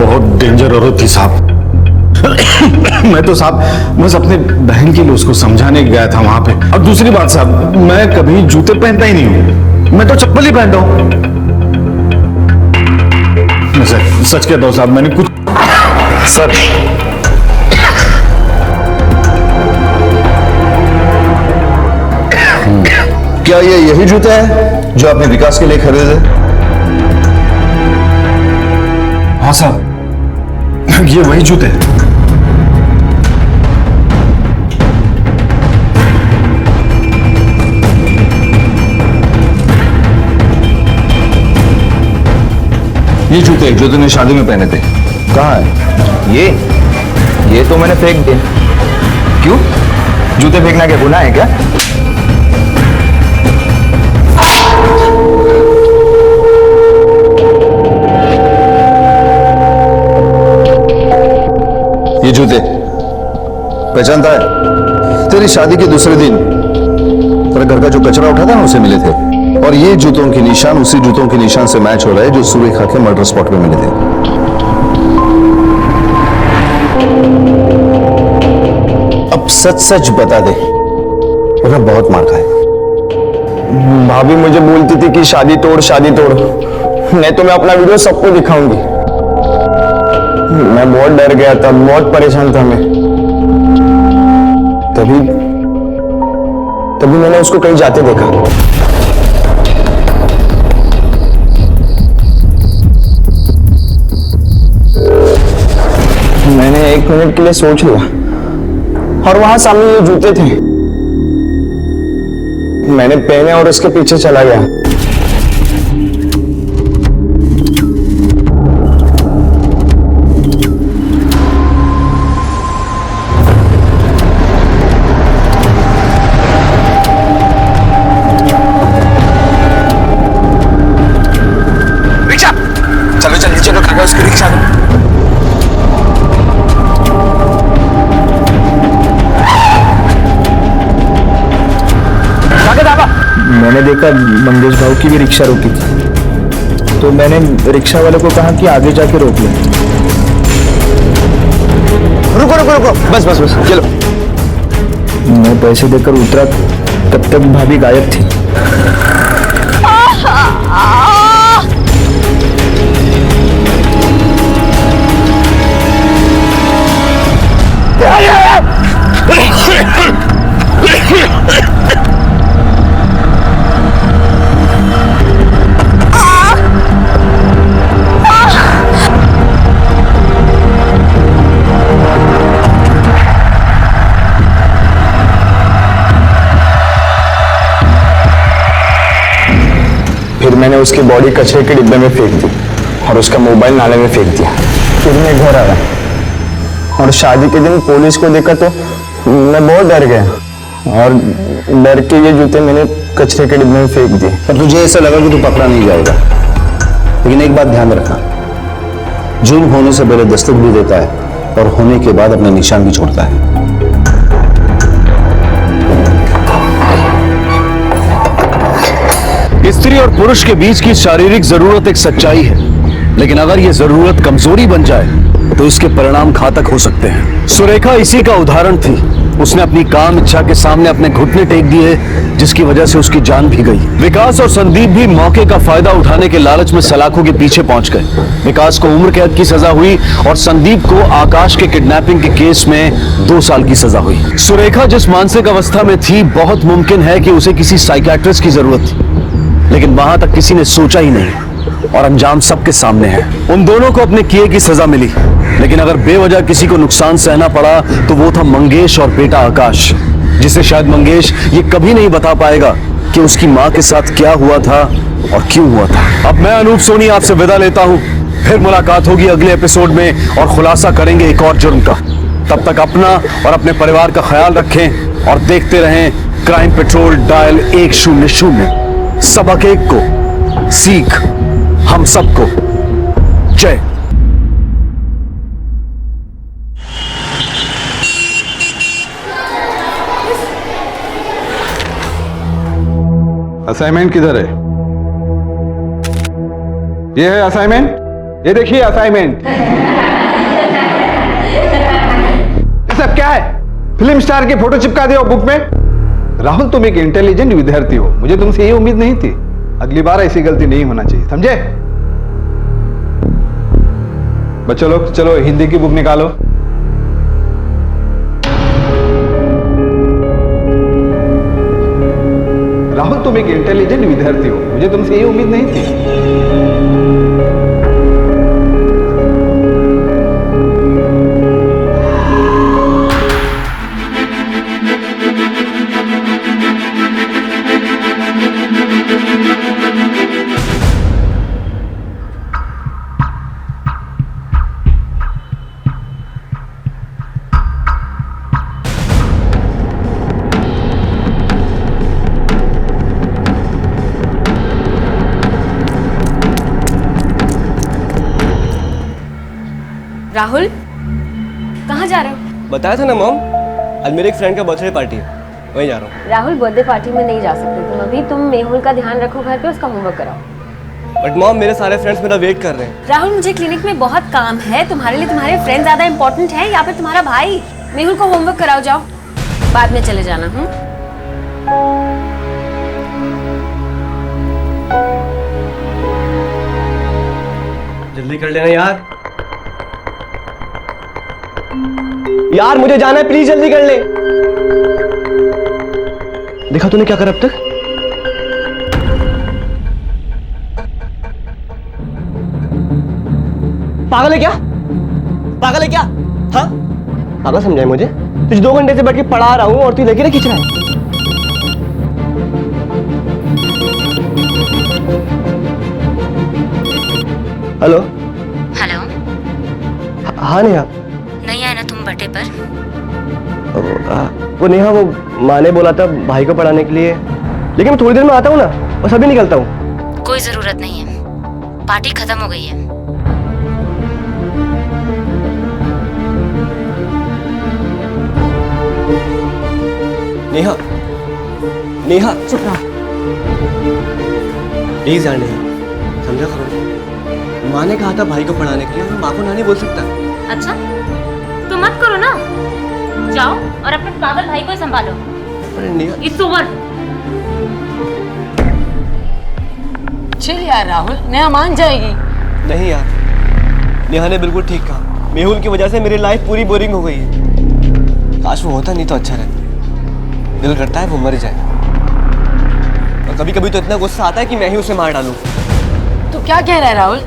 बहुत डेंजर औरत थी साहब। मैं तो साहब बस अपने बहन के लिए उसको समझाने गया था वहां पे। और दूसरी बात साहब, मैं कभी जूते पहनता ही नहीं हूं, मैं तो चप्पल ही पहनता हूं। सच कहता हूं साहब, मैंने कुछ सर क्या ये यही जूता है जो आपने विकास के लिए खरीदे? हाँ साहब, ये वही जूते हैं। ये जूते जो तूने शादी में पहने थे कहाँ है? ये तो मैंने फेंक दिए। क्यों? जूते फेंकना क्या गुनाह है क्या? ये जूते पहचानता है? तेरी शादी के दूसरे दिन तेरे घर का जो कचरा उठा था ना, उसे मिले थे। और ये जूतों के निशान उसी जूतों के निशान से मैच हो रहे हैं जो सुरेखा के मर्डर स्पॉट पे मिले थे। अब सच सच बता दे, उन्हें बहुत मार खाए। भाभी मुझे बोलती थी कि शादी तोड़ नहीं तो मैं अपना वीडियो सबको दिखाऊंगी। मैं बहुत डर गया था, बहुत परेशान था मैं। तभी मैंने उसको कहीं जाते देखा। मैंने 1 मिनट के लिए सोच लिया और वहां सामने ये जूते थे, मैंने पहने और उसके पीछे चला गया। रिक्शा चलो जल्दी चलो, काका उसकी रिक्शा दो। मैंने देखा मंगेश भाव की भी रिक्शा रुकी थी, तो मैंने रिक्शा वाले को कहा कि आगे जाके रोक ले। रुको रुको रुको, बस बस बस चलो। मैं पैसे देकर उतरा, तब तक भाभी गायब थी। फिर मैंने उसकी बॉडी कचरे के डिब्बे में फेंक दी और उसका मोबाइल नाले में फेंक दिया। फिर मैं घर आया और शादी के दिन पुलिस को देखा तो मैं बहुत डर गया और डर के ये जूते मैंने कचरे के डिब्बे में फेंक दिए। पर तुझे ऐसा लगा कि तू पकड़ा नहीं जाएगा, लेकिन एक बात ध्यान रखना, जुर्म होने से पहले दस्तक भी देता है और होने के बाद अपने निशान भी छोड़ता है। स्त्री और पुरुष के बीच की शारीरिक जरूरत एक सच्चाई है, लेकिन अगर यह जरूरत कमजोरी बन जाए तो इसके परिणाम घातक हो सकते हैं। सुरेखा इसी का उदाहरण थी। उसने अपनी काम इच्छा के सामने अपने घुटने टेक दिए, जिसकी वजह से उसकी जान भी गई। विकास और संदीप भी मौके का फायदा उठाने के लालच में सलाखों के पीछे पहुंच गए। विकास को उम्र कैद की सजा हुई और संदीप को आकाश के किडनैपिंग के केस में 2 साल की सजा हुई। सुरेखा जिस मानसिक अवस्था में थी, बहुत मुमकिन है कि उसे किसी साइकियाट्रिस्ट की जरूरत थी, लेकिन वहां तक किसी ने सोचा ही नहीं और अंजाम सबके सामने है। उन दोनों को अपने किए की सजा मिली, लेकिन अगर बेवजह किसी को नुकसान सहना पड़ा तो वो था मंगेश और बेटा आकाश, जिसे शायद मंगेश ये कभी नहीं बता पाएगा कि उसकी मां के साथ क्या हुआ था और क्यों हुआ था। अब मैं अनूप सोनी आपसे विदा लेता हूं, फिर मुलाकात होगी अगले एपिसोड में और खुलासा करेंगे एक और जुर्म का। तब तक अपना और अपने परिवार का ख्याल रखें और देखते रहें क्राइम पेट्रोल डायल 100। सबक एक को, सीख हम सबको। जय। असाइनमेंट किधर है? ये है असाइनमेंट, ये देखिए असाइनमेंट। ये सब क्या है? फिल्म स्टार की फोटो चिपका दिया बुक में। राहुल, तुम एक इंटेलिजेंट विद्यार्थी हो, मुझे तुमसे ये उम्मीद नहीं थी। अगली बार ऐसी गलती नहीं होना चाहिए, समझे? बच्चों लोग चलो हिंदी की बुक निकालो। राहुल, तुम एक इंटेलिजेंट विद्यार्थी हो, मुझे तुमसे ये उम्मीद नहीं थी। राहुल, कहाँ जा रहे हो? बताया था ना मॉम, आज मेरे एक फ्रेंड का बर्थडे पार्टी है, वहीं जा रहा हूँ। राहुल, बर्थडे पार्टी में नहीं जा सकते तुम अभी। तुम मेहुल का ध्यान रखो घर पे, उसका होमवर्क कराओ। बट मॉम, मेरे सारे फ्रेंड्स मेरा वेट कर रहे हैं। राहुल, मुझे क्लिनिक में बहुत काम है। तुम्हारे लिए तुम्हारे फ्रेंड ज्यादा इंपॉर्टेंट है या फिर तुम्हारा भाई? मेहुल को होमवर्क कराओ, जाओ, बाद में चले जाना। जल्दी कर लेना यार। यार मुझे जाना है, प्लीज जल्दी कर ले। देखा तूने क्या करा अब तक? पागल है क्या? पागल है क्या? हाँ, पागल समझाए मुझे? तुझे 2 घंटे से बैठ के पढ़ा रहा हूं और तू लेके ना खींच रहा है। Hello hello. हाँ नेहा। नहीं आए ना तुम बर्थडे पर? वो नेहा, वो माँ ने बोला था भाई को पढ़ाने के लिए, लेकिन मैं थोड़ी देर में आता हूँ ना, बस अभी निकलता हूँ। कोई जरूरत नहीं है, पार्टी खत्म हो गई है। नेहा, नेहा चुप रहो। प्लीज यार नेहा, समझा करो। माँ ने कहा था भाई को पढ़ाने के लिए, मैं माँ को ना नहीं बोल सकता। अच्छा, तो मत करो ना, जाओ और अपने पागल भाई को संभालो। अरे नेहा, इट्स ओवर। चल यार राहुल, नेहा मान जाएगी। नहीं यार, नेहा ने बिल्कुल ठीक कहा। मेहुल की वजह से मेरी लाइफ पूरी बोरिंग हो गई है। काश वो होता नहीं तो अच्छा रहता। दिल करता है वो मर जाए, और कभी कभी तो इतना गुस्सा आता है कि मैं ही उसे मार डालूं। तो क्या कह रहा है राहुल?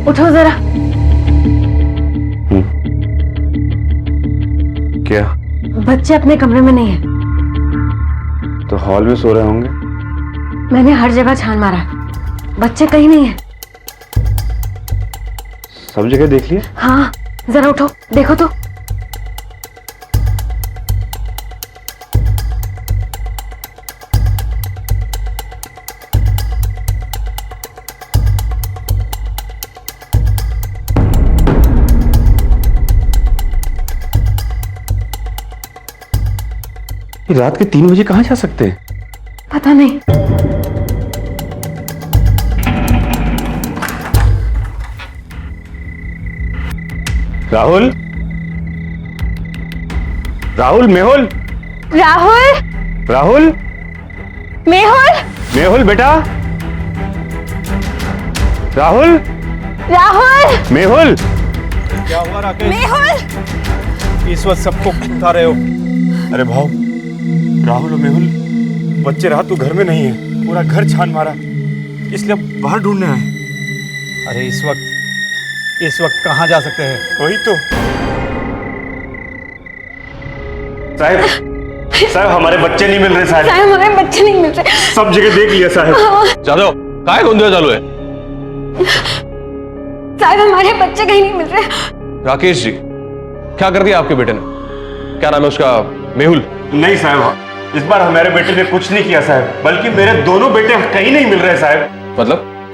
उठो जरा। क्या? बच्चे अपने कमरे में नहीं है। तो हॉल में सो रहे होंगे? मैंने हर जगह छान मारा, बच्चे कहीं नहीं है। सब जगह देख लिए? हाँ, जरा उठो, देखो तो। रात के 3 बजे कहां जा सकते हैं? पता नहीं। राहुल, राहुल, मेहुल, राहुल, राहुल, मेहुल, मेहुल बेटा, राहुल, राहुल, मेहुल। क्या हुआ राकेश? मेहुल, इस वक्त सबको उठा रहे हो? अरे भाव, राहुल और मेहुल, बच्चे रात तो घर में नहीं है, पूरा घर छान मारा, इसलिए अब बाहर ढूंढने आए। अरे इस वक्त कहाँ जा सकते हैं? वही तो। साहब, हमारे बच्चे नहीं मिल रहे साहब। साहब, हमारे बच्चे नहीं मिल रहे। सब जगह देख लिया साहब। जादव, काहे गोंधळ चालू है? साहब, हमारे बच्चे कहीं नहीं मिल रहे। राकेश जी, क्या कर दिया आपके बेटे ने? क्या नाम है उसका? मेहुल? नहीं साहब, इस बार हमारे बेटे ने कुछ नहीं किया साहब, बल्कि मेरे दोनों बेटे कहीं नहीं मिल रहे साहब। मतलब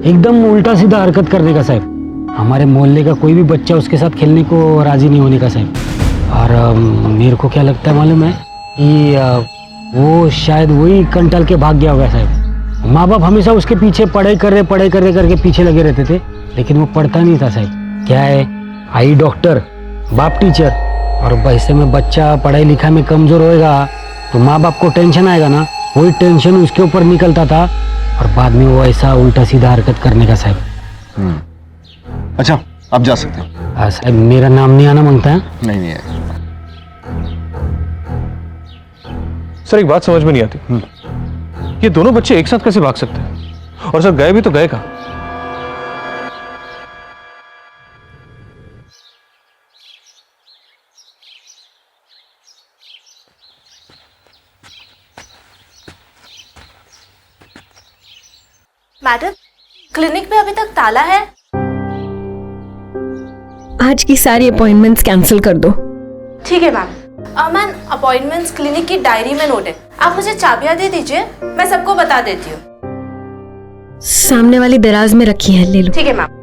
एकदम उल्टा सीधा हरकत करने का साहब। हमारे मोहल्ले का कोई भी बच्चा उसके साथ खेलने को राजी नहीं होने का साहब। और मेरे को क्या लगता है मालूम है कि वो शायद वही कंटाल के भाग गया होगा साहब। माँ बाप हमेशा उसके पीछे पढ़ाई करके पीछे लगे रहते थे, लेकिन वो पढ़ता नहीं था साहब। क्या है, आई डॉक्टर, बाप टीचर, और वैसे में बच्चा पढ़ाई लिखाई में कमजोर होएगा तो माँ बाप को टेंशन आएगा ना, वही टेंशन उसके ऊपर निकलता था और बाद में वो ऐसा उल्टा सीधा हरकत करने का साहब। अच्छा, आप जा सकते हैं। साहब मेरा नाम नहीं आना मांगता है। नहीं है सर, एक बात समझ में नहीं आती, ये दोनों बच्चे एक साथ कैसे भाग सकते हैं? और सर गए भी तो गए कहाँ? मैडम, क्लिनिक में अभी तक ताला है। आज की सारी अपॉइंटमेंट्स कैंसिल कर दो। ठीक है मैम। मैम, अपॉइंटमेंट्स क्लिनिक की डायरी में नोट है। आप मुझे चाबियां दे दीजिए, मैं सबको बता देती हूँ। सामने वाली दराज में रखी है, ले लो। ठीक है ma'am.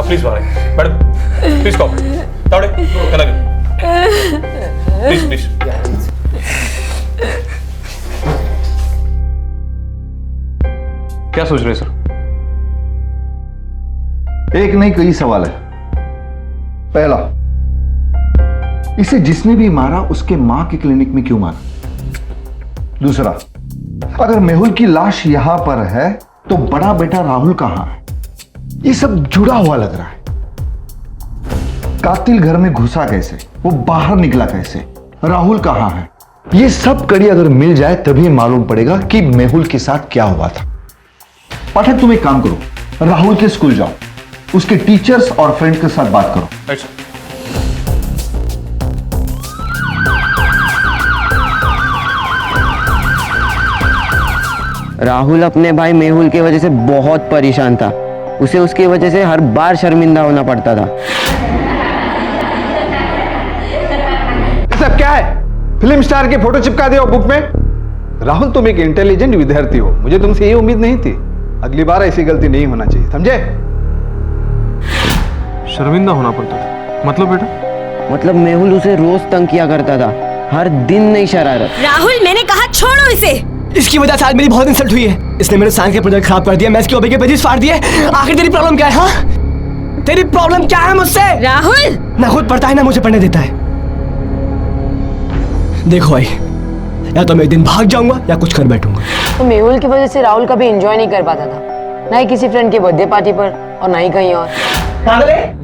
Please madam, please cooperate. Tawde, चला गया। Please please. क्या सोच रहे हैं सर? एक नहीं, कई सवाल है। पहला, इसे जिसने भी मारा उसके मां के क्लिनिक में क्यों मारा? दूसरा, अगर मेहुल की लाश यहां पर है तो बड़ा बेटा राहुल कहां है? ये सब जुड़ा हुआ लग रहा है। कातिल घर में घुसा कैसे, वो बाहर निकला कैसे, राहुल कहां है? ये सब कड़ी अगर मिल जाए तभी मालूम पड़ेगा कि मेहुल के साथ क्या हुआ था। पाठक, तुम एक काम करो, राहुल के स्कूल जाओ, उसके टीचर्स और फ्रेंड के साथ बात करो। अच्छा। राहुल अपने भाई मेहुल की वजह से बहुत परेशान था। उसे उसकी वजह से हर बार शर्मिंदा होना पड़ता था। ये सब क्या है? फिल्म स्टार के फोटो चिपका दिए हो बुक में? राहुल, तुम एक इंटेलिजेंट विद्यार्थी हो, मुझे तुमसे ये उम्मीद नहीं थी। अगली बार ऐसी गलती नहीं होना चाहिए, समझे? शर्मिंदा होना पड़ता था मतलब बेटा? मतलब मेहुल उसे रोज तंग किया करता था, हर दिन नई शरारत। राहुल, मैंने कहा छोड़ो इसे। इसकी वजह से आज मेरी बहुत इंसल्ट हुई है। इसने मेरे साइंस के प्रोजेक्ट खराब कर दिया, मैथ्स के ओबी के पेजेस फाड़ दिए। आखिर तेरी प्रॉब्लम क्या है? हाँ, तेरी प्रॉब्लम क्या है मुझसे? राहुल, ना खुद पढ़ता है ना मुझे पढ़ने देता है। देखो भाई, या तो मैं एक दिन भाग जाऊंगा या कुछ कर बैठूंगा। तो मेहुल की वजह से राहुल कभी एंजॉय नहीं कर पाता था, ना ही किसी फ्रेंड के बर्थडे पार्टी पर और ना ही कहीं और। पागल है?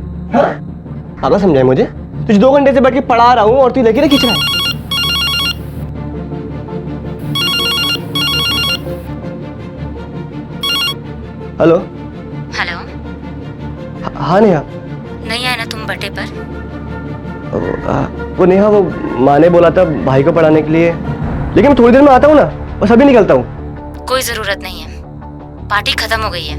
पागल समझाए मुझे? तुझे 2 घंटे से बैठ के पढ़ा रहा हूँ और तू लेके खींच रहा है। Hello hello. हाँ नेहा। नहीं आए ना तुम बर्थडे पर? वो नेहा, वो माँ ने बोला था भाई को पढ़ाने के लिए, लेकिन मैं थोड़ी देर में आता हूँ ना, बस अभी निकलता हूँ। कोई जरूरत नहीं है, पार्टी खत्म हो गई है।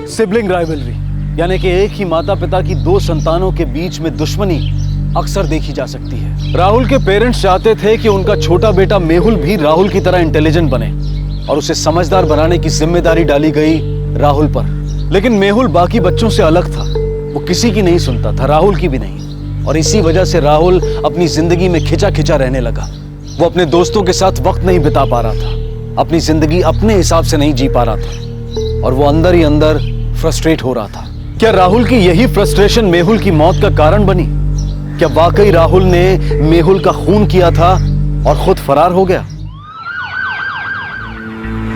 सिबलिंग राइवलरी, यानी कि एक ही माता पिता की 2 संतानों के बीच में दुश्मनी अक्सर देखी जा सकती है। राहुल के पेरेंट्स चाहते थे कि उनका छोटा बेटा मेहुल भी राहुल की तरह इंटेलिजेंट बने और उसे समझदार बनाने की जिम्मेदारी डाली गई राहुल पर। लेकिन मेहुल बाकी बच्चों से अलग था, वो किसी की नहीं सुनता था, राहुल की भी नहीं। और इसी वजह से राहुल अपनी जिंदगी में खिंचा खिंचा रहने लगा। वो अपने दोस्तों के साथ वक्त नहीं बिता पा रहा था, अपनी जिंदगी अपने हिसाब से नहीं जी पा रहा था और वो अंदर ही अंदर फ्रस्ट्रेट हो रहा था। क्या राहुल की यही फ्रस्ट्रेशन मेहुल की मौत का कारण बनी? क्या वाकई राहुल ने मेहुल का खून किया था और खुद फरार हो गया?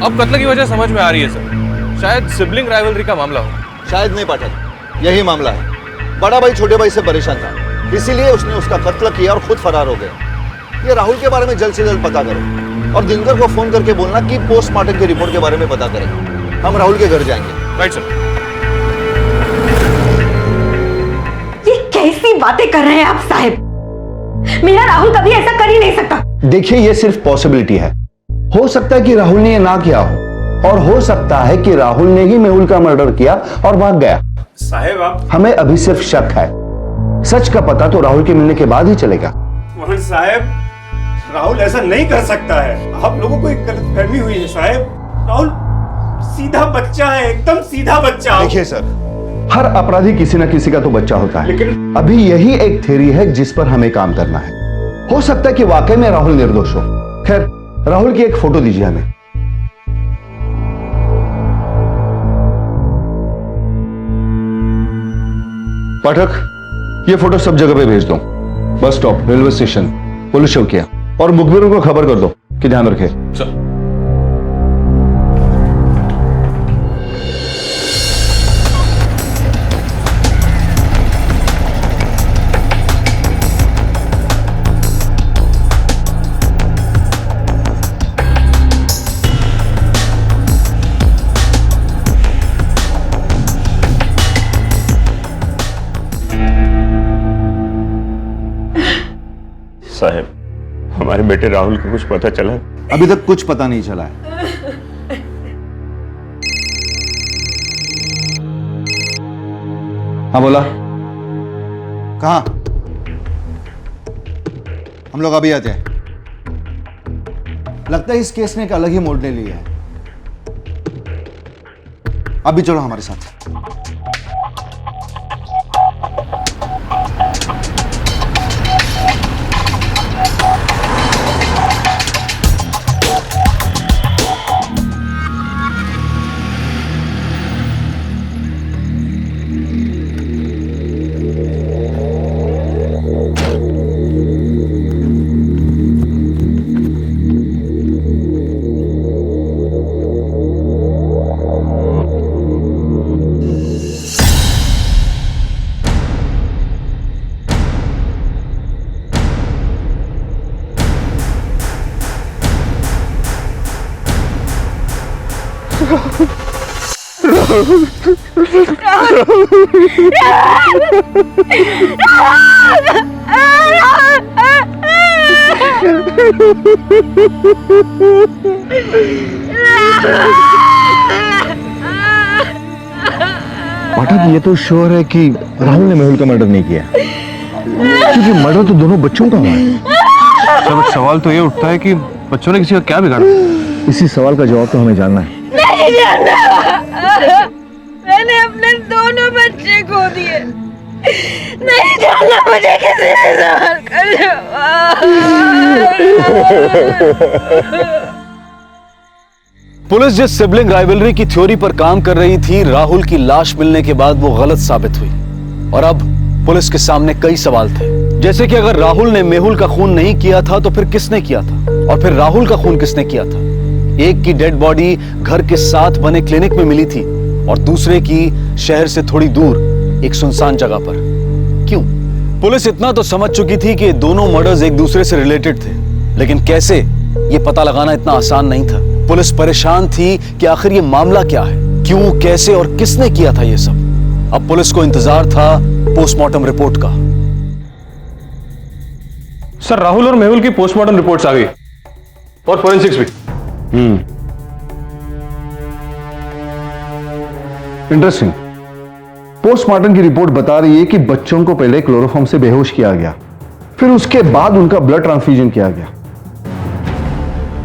अब कत्ल की वजह समझ में आ रही है सर, शायद सिबलिंग राइवलरी का मामला हो। शायद नहीं पाठक, यही मामला है। बड़ा भाई छोटे भाई से परेशान था, इसीलिए उसने उसका कत्ल किया और खुद फरार हो गया। ये राहुल के बारे में जल्द से जल्द पता करो और दिनकर को फोन करके बोलना कि पोस्टमार्टम की रिपोर्ट के बारे में पता करें। हम राहुल के घर जाएंगे। Right sir. ये कैसी बातें कर रहे हैं आप साहब? मेरा राहुल कभी ऐसा कर ही नहीं सकता। देखिए, ये सिर्फ पॉसिबिलिटी है। हो सकता है कि राहुल ने ये ना किया हो और हो सकता है कि राहुल ने ही मेहुल का मर्डर किया और भाग गया। साहेब आप, हमें अभी सिर्फ शक है, सच का पता तो राहुल के मिलने के बाद ही चलेगा। मोहन साहब, राहुल ऐसा नहीं कर सकता है। आप लोगों को एक गलतफहमी हुई है साहब। राहुल सीधा बच्चा है, एकदम सीधा बच्चा। देखिए सर, हर अपराधी किसी न किसी का तो बच्चा होता है, लेकिन अभी यही एक थ्योरी है जिस पर हमें काम करना है। हो सकता है कि वाकई में राहुल निर्दोष हो। खैर, राहुल की एक फोटो दीजिए हमें। पाठक, ये फोटो सब जगह पे भेज दो। Bus stop, railway station, police चौकिया और मुखबिरों को खबर कर दो कि ध्यान रखे। सर। साहब, हमारे बेटे राहुल को कुछ पता चला? अभी तक कुछ पता नहीं चला है। हाँ बोला, कहाँ? हम लोग अभी आते हैं। लगता है इस केस ने एक अलग ही मोड़ ले लिया है। अभी चलो हमारे साथ। पाठक, ये तो श्योर है कि राहुल ने मेहुल का मर्डर नहीं किया, क्योंकि मर्डर तो दोनों बच्चों का हुआ है। सर, सवाल तो ये उठता है कि बच्चों ने किसी का क्या बिगाड़ा? इसी सवाल का जवाब तो हमें जानना है। नहीं जानना। मैंने अपने दोनों बच्चे खो दिए। नहीं जानना मुझे किसी ने सवाल का जवाब। पुलिस जिस सिबलिंग राइवलरी की थ्योरी पर काम कर रही थी, राहुल की लाश मिलने के बाद वो गलत साबित हुई और अब पुलिस के सामने कई सवाल थे, जैसे कि अगर राहुल ने मेहुल का खून नहीं किया था तो फिर किसने किया था, और फिर राहुल का खून किसने किया था। एक की डेड बॉडी घर के साथ बने क्लिनिक में मिली थी और दूसरे की शहर से थोड़ी दूर एक सुनसान जगह पर। क्यों? पुलिस इतना तो समझ चुकी थी कि दोनों मर्डर्स एक दूसरे से रिलेटेड थे, लेकिन कैसे, ये पता लगाना इतना आसान नहीं था। पुलिस परेशान थी कि आखिर ये मामला क्या है, क्यों, कैसे और किसने किया था ये सब। अब पुलिस को इंतजार था पोस्टमार्टम रिपोर्ट का। सर, राहुल और मेहुल की पोस्टमार्टम रिपोर्ट्स आ गई और फोरेंसिक्स भी। इंटरेस्टिंग। पोस्टमार्टम की रिपोर्ट बता रही है कि बच्चों को पहले क्लोरोफॉर्म से बेहोश किया गया, फिर उसके बाद उनका ब्लड ट्रांसफ्यूजन किया गया।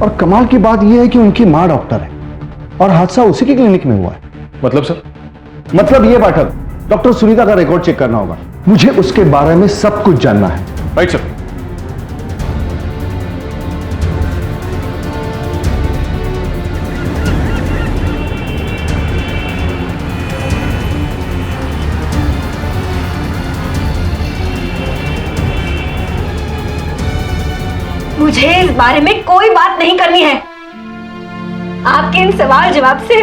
और कमाल की बात यह है कि उनकी मां डॉक्टर है और हादसा उसी की क्लिनिक में हुआ है। मतलब सर? मतलब यह पाठक, डॉक्टर सुनीता का रिकॉर्ड चेक करना होगा। मुझे उसके बारे में सब कुछ जानना है। Right sir. मुझे इस बारे में कोई बात नहीं करनी है। आपके इन सवाल जवाब से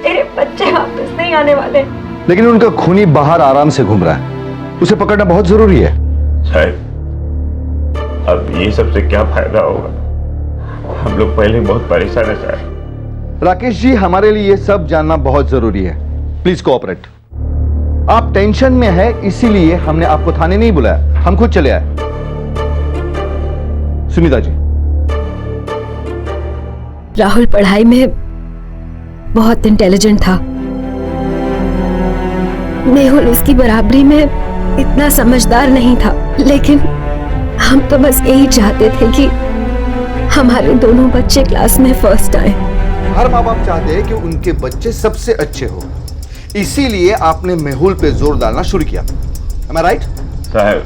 तेरे बच्चे वापस नहीं आने वाले। लेकिन उनका खूनी बाहर आराम से घूम रहा है, उसे पकड़ना बहुत जरूरी है। साहब, अब ये सबसे क्या फायदा होगा? हम लोग पहले बहुत परेशान है साहब। राकेश जी, हमारे लिए ये सब जानना बहुत जरूरी है। Please cooperate. आप टेंशन में है, इसीलिए हमने आपको थाने नहीं बुलाया, हम खुद चले आए। सुनीता जी, राहुल पढ़ाई में बहुत इंटेलिजेंट था। मेहुल उसकी बराबरी में इतना समझदार नहीं था, लेकिन हम तो बस यही चाहते थे कि हमारे दोनों बच्चे क्लास में फर्स्ट आए। हर माँ बाप चाहते हैं कि उनके बच्चे सबसे अच्छे हो, इसीलिए आपने मेहुल पे जोर डालना शुरू किया। Am I right? साहब,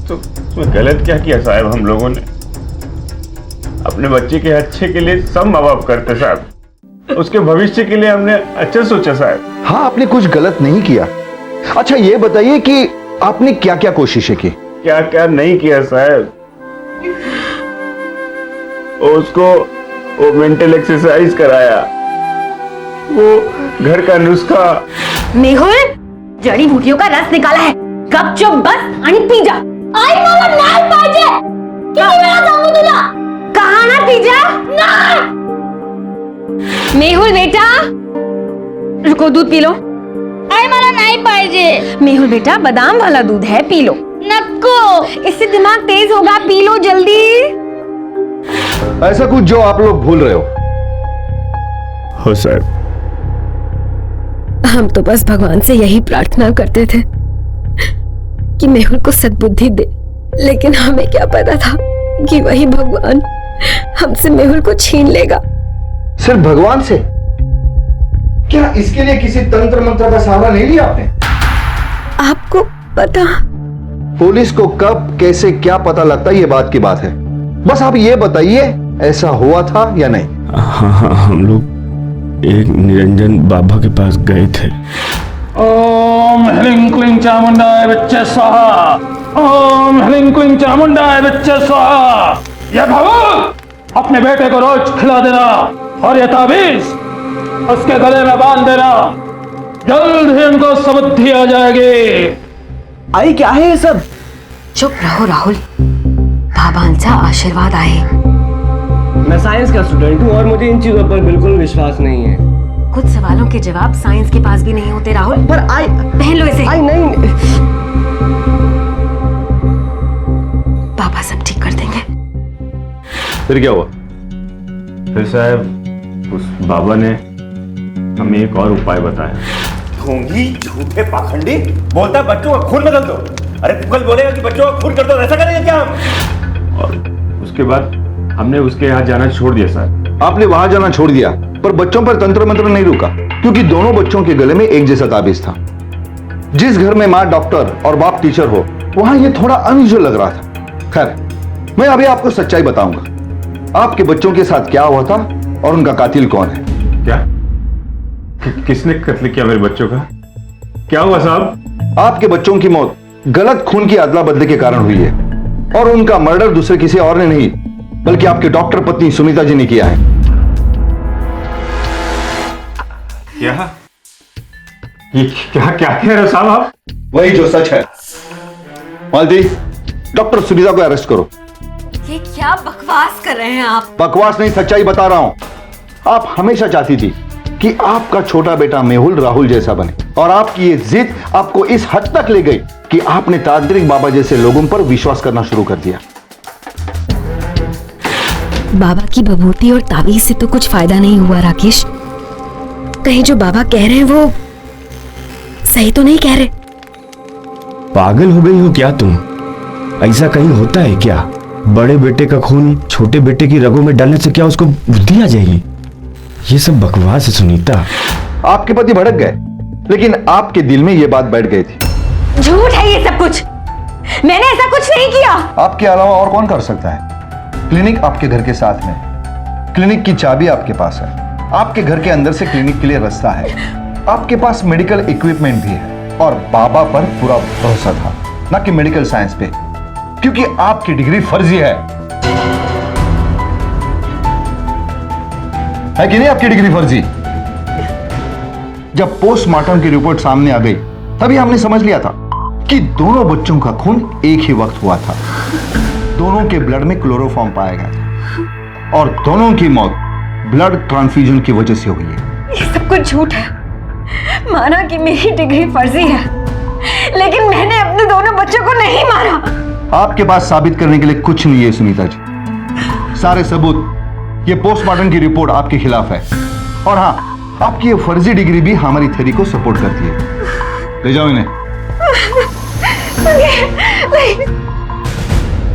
तो उसमें गलत क्या किया साहब? हम लोगों ने अपने बच्चे के अच्छे के लिए सब माँ बाप करते साहब, उसके भविष्य के लिए हमने अच्छा सोचा साहब। हाँ, आपने कुछ गलत नहीं किया। अच्छा ये बताइए कि आपने क्या क्या कोशिशें की? क्या क्या नहीं किया साहब? उसको वो मेंटल एक्सरसाइज कराया, वो घर का नुस्खा। मेहुल जड़ी बूटियों का रस निकाला है, गपचुप बस आणि पी जा। आई मला नाही पाहिजे। किती वेळा सांगू तुला? कहा ना पी जा। नाही। मेहुल बेटा, रुको, दूध पी लो। आई मला नाही पाहिजे। मेहुल बेटा, बादाम वाला दूध है, पी लो। नको, इससे दिमाग तेज होगा, पी लो जल्दी। ऐसा कुछ जो आप लोग भूल रहे हो साहब। हम तो बस भगवान से यही प्रार्थना करते थे कि मेहुल को सद्बुद्धि दे, लेकिन हमें क्या पता था कि वही भगवान हमसे मेहुल को छीन लेगा। सिर्फ भगवान से? क्या इसके लिए किसी तंत्र मंत्र का सहारा नहीं लिया आपने? आपको पता? पुलिस को कब कैसे क्या पता लगता है, ये बात की बात है। बस आप ये बताइए, ऐसा हुआ था या नहीं? हाँ, हम लोग एक निरंजन बाबा के पास गए थे। ओम ह्रीं क्लीं चामुंडाय विच्चे स्वाहा। ओम ह्रीं क्लीं चामुंडाय विच्चे स्वाहा। ये भगवान अपने बेटे को रोज खिला देना और ये ताबीज उसके गले में बांध देना, जल्द ही उनको समझी आ जाएगी। आई क्या है ये सब? चुप रहो राहुल, बाबांचा आशीर्वाद आहे। मैं साइंस का स्टूडेंट हूँ और मुझे इन चीजों पर बिल्कुल विश्वास नहीं है। कुछ सवालों के जवाब साइंस के पास भी नहीं होते राहुल। पर आई पहन लो इसे। आई नहीं। पापा सब ठीक कर देंगे। फिर क्या हुआ? फिर साहब उस बाबा ने हमें एक और उपाय बताया। ढोंगी, झूठे पाखंडी, बोलता है बच्चों का खून बदल दो। अरे तू कल बोलेगा कि बच्चों का खून कर दो, ऐसा करेंगे क्या हम? और उसके बाद हमने उसके यहाँ जाना छोड़ दिया साहब। आपने वहां जाना छोड़ दिया, पर बच्चों पर तंत्र मंत्र नहीं रुका, क्योंकि दोनों बच्चों के गले में एक जैसा ताबीज था। जिस घर में माँ डॉक्टर और बाप टीचर हो, वहां ये थोड़ा अनयूजुअल लग रहा था। खैर, मैं अभी आपको सच्चाई बताऊंगा, आपके बच्चों के साथ क्या हुआ था और उनका कातिल कौन है। क्या? किसने कत्ल किया मेरे बच्चों का? क्या हुआ साहब? आपके बच्चों की मौत गलत खून की अदला बदली के कारण हुई है, और उनका मर्डर दूसरे किसी और ने नहीं, बल्कि आपकी डॉक्टर पत्नी सुनीता जी ने किया है। क्या? ये क्या क्या कह रहे हो साहब आप? वही जो सच है। मालती, डॉक्टर सुनीता को अरेस्ट करो। ये क्या बकवास कर रहे हैं आप? बकवास नहीं, सच्चाई बता रहा हूं। आप हमेशा चाहती थी कि आपका छोटा बेटा मेहुल राहुल जैसा बने, और आपकी ये जिद आपको इस हद तक ले गई कि आपने तांत्रिक बाबा जैसे लोगों पर विश्वास करना शुरू कर दिया। बाबा की बभूति और तावीज से तो कुछ फायदा नहीं हुआ राकेश। कहीं जो बाबा कह रहे हैं वो सही तो नहीं कह रहे? पागल हो गई हो क्या तुम? ऐसा कहीं होता है क्या? बड़े बेटे का खून छोटे बेटे की रगों में डालने से क्या उसको बुद्धि आ जाएगी? ये सब बकवास है सुनीता। आपके पति भड़क गए, लेकिन आपके दिल में ये बात बैठ गई थी। झूठ है ये सब कुछ, मैंने ऐसा कुछ नहीं किया। आपके अलावा और कौन कर सकता है? क्लिनिक आपके घर के साथ में, क्लिनिक की चाबी आपके पास है, आपके घर के अंदर से क्लिनिक के लिए रास्ता है, आपके पास मेडिकल इक्विपमेंट भी है, और बाबा पर पूरा भरोसा था, ना कि मेडिकल साइंस पे, क्योंकि आपकी डिग्री फर्जी है। है कि नहीं आपकी डिग्री फर्जी? जब पोस्टमार्टम की रिपोर्ट सामने आ गई तभी हमने समझ लिया था कि दोनों बच्चों का खून एक ही वक्त हुआ था। दोनों के ब्लड में क्लोरोफॉर्म पाया गया था और दोनों की मौत ब्लड ट्रांसफ्यूजन की वजह से हुई है। ये सब कुछ झूठ है। माना कि मेरी डिग्री फर्जी है, लेकिन मैंने अपने दोनों बच्चों को नहीं मारा। आपके पास साबित करने के लिए कुछ नहीं है सुनीता जी। सारे सबूत, ये पोस्टमार्टम की रिपोर्ट आपके खिलाफ है। और हाँ, आपकी ये फर्जी डिग्री भी हमारी थ्योरी को सपोर्ट करती है। ले जाओ इन्हें।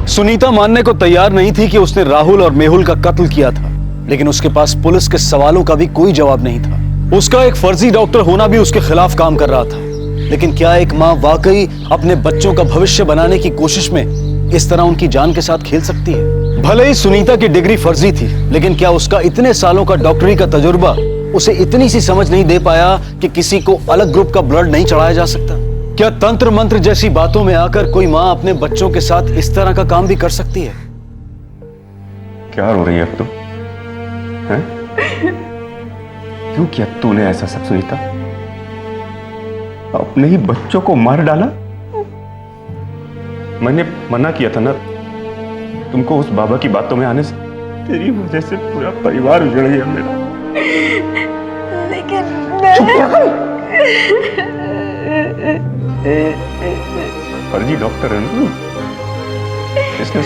सुनीता मानने को तैयार नहीं थी कि उसने राहुल और मेहुल का कत्ल किया था, लेकिन उसके पास पुलिस के सवालों का भी कोई जवाब नहीं था। उसका एक फर्जी डॉक्टर होना भी उसके खिलाफ काम कर रहा था। लेकिन क्या एक मां वाकई अपने बच्चों का भविष्य बनाने की कोशिश में इस तरह उनकी जान के साथ खेल सकती है? भले ही सुनीता की डिग्री फर्जी थी, लेकिन क्या उसका इतने सालों का डॉक्टरी का तजुर्बा उसे इतनी सी समझ नहीं दे पाया कि किसी को अलग ग्रुप का ब्लड नहीं चढ़ाया जा सकता? क्या तंत्र मंत्र जैसी बातों में आकर कोई मां अपने बच्चों के साथ इस तरह का काम भी कर सकती है? क्या रो रही है अब तो? हैं? क्यों किया तूने ऐसा सब सुनीता? अपने ही बच्चों को मार डाला? मैंने मना किया था ना तुमको उस बाबा की बातों में आने से। तेरी वजह से पूरा परिवार उजड़ गया मेरा। लेकिन फर्जी डॉक्टर है ना, इसलिए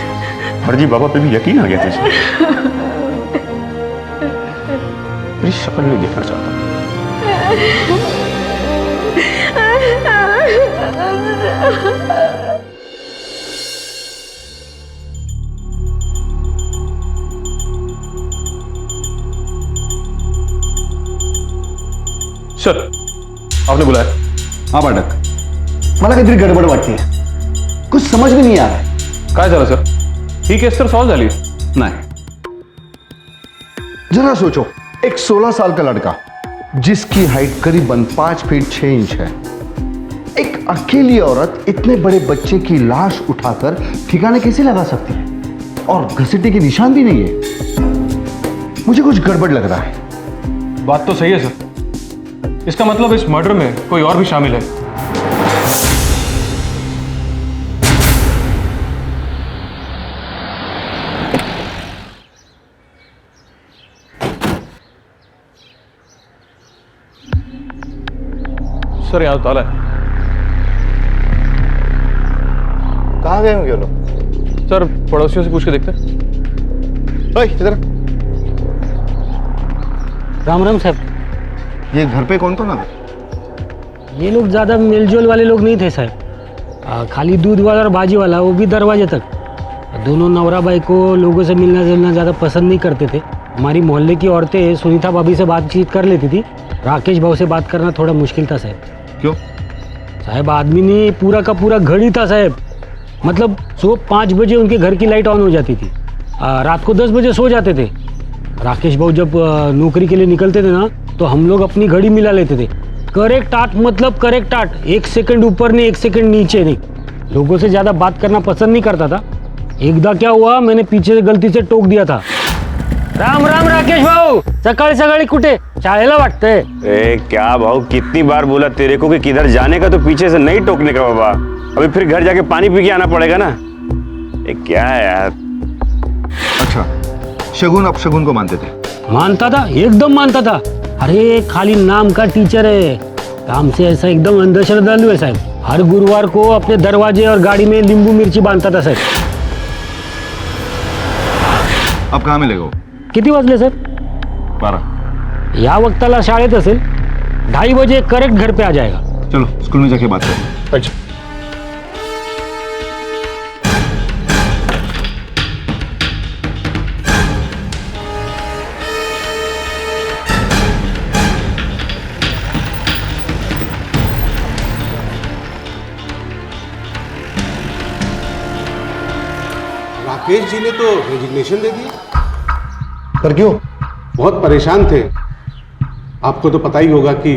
फर्जी बाबा पे भी यकीन आ गया तुझे। तेरी शक्ल नहीं देखना चाहता। सर, आपने बुलाया? हाँ पाठक, मला काहीतरी गडबड वाटते, कुछ समझ में नहीं आ रहा है। काय झालं सर? ही केस तर सॉल्व झाली नहीं। जरा सोचो, एक 16 साल का लड़का जिसकी हाइट करीबन 5 फीट 6 इंच है, एक अकेली औरत इतने बड़े बच्चे की लाश उठाकर ठिकाने कैसे लगा सकती है? और घसीटने के निशान भी नहीं है। मुझे कुछ गड़बड़ लग रहा है। बात तो सही है सर। इसका मतलब इस मर्डर में कोई और भी शामिल है। सर, यहां ताला है। कहां गए होंगे लोग? सर, पड़ोसियों से पूछ के देखते। इधर। राम राम साहब। ये घर पे कौन कौन आ? ये लोग ज्यादा मिलजुल वाले लोग नहीं थे साहब। खाली दूध वाला और भाजी वाला, वो भी दरवाजे तक। दोनों नवरा भाई को लोगों से मिलना जुलना ज्यादा पसंद नहीं करते थे। हमारी मोहल्ले की औरतें सुनीता भाभी से बातचीत कर लेती थी, राकेश भाव से बात करना थोड़ा मुश्किल था साहब। क्यों साहब? आदमी ने पूरा का पूरा घड़ी था साहब। मतलब सुबह 5 बजे उनके घर की लाइट ऑन हो जाती थी, रात को 10 बजे सो जाते थे। राकेश भाऊ जब नौकरी के लिए निकलते थे ना, तो हम लोग अपनी घड़ी मिला लेते थे। करेक्ट 8 मतलब करेक्ट 8, 1 सेकंड ऊपर नहीं 1 सेकंड नीचे नहीं। लोगों से ज्यादा बात करना पसंद नहीं करता था। एकदा क्या हुआ, मैंने पीछे से गलती से टोक दिया था। राम राम राकेश भाऊ, सकाळी सकाळी कुठे? शाळेला वाटतंय। ए क्या भाऊ, कितनी बार बोला तेरे को कि किधर जाने का तो पीछे से नहीं टोकने का बाबा। अभी फिर घर जाके पानी पी के आना पड़ेगा ना। ये क्या है यार? अच्छा, शगुन अपशगुन को मानते थे? मानता था, एकदम मानता था। अरे खाली नाम का टीचर है, काम से ऐसा एकदम अंधश्रद्धालु है साहब। हर गुरुवार को अपने दरवाजे और गाड़ी में नींबू मिर्ची बांधता था साहब। अब कहाँ मिलेगा? किती वाजले सर? 12। या वक्ताला शाळेत असेल। 2:30 बजे करेक्ट घर पे आ जाएगा। चलो स्कूल में जाके बात करें। अच्छा। राकेश जी ने तो रेजिग्नेशन दे दी। पर क्यों? बहुत परेशान थे। आपको तो पता ही होगा कि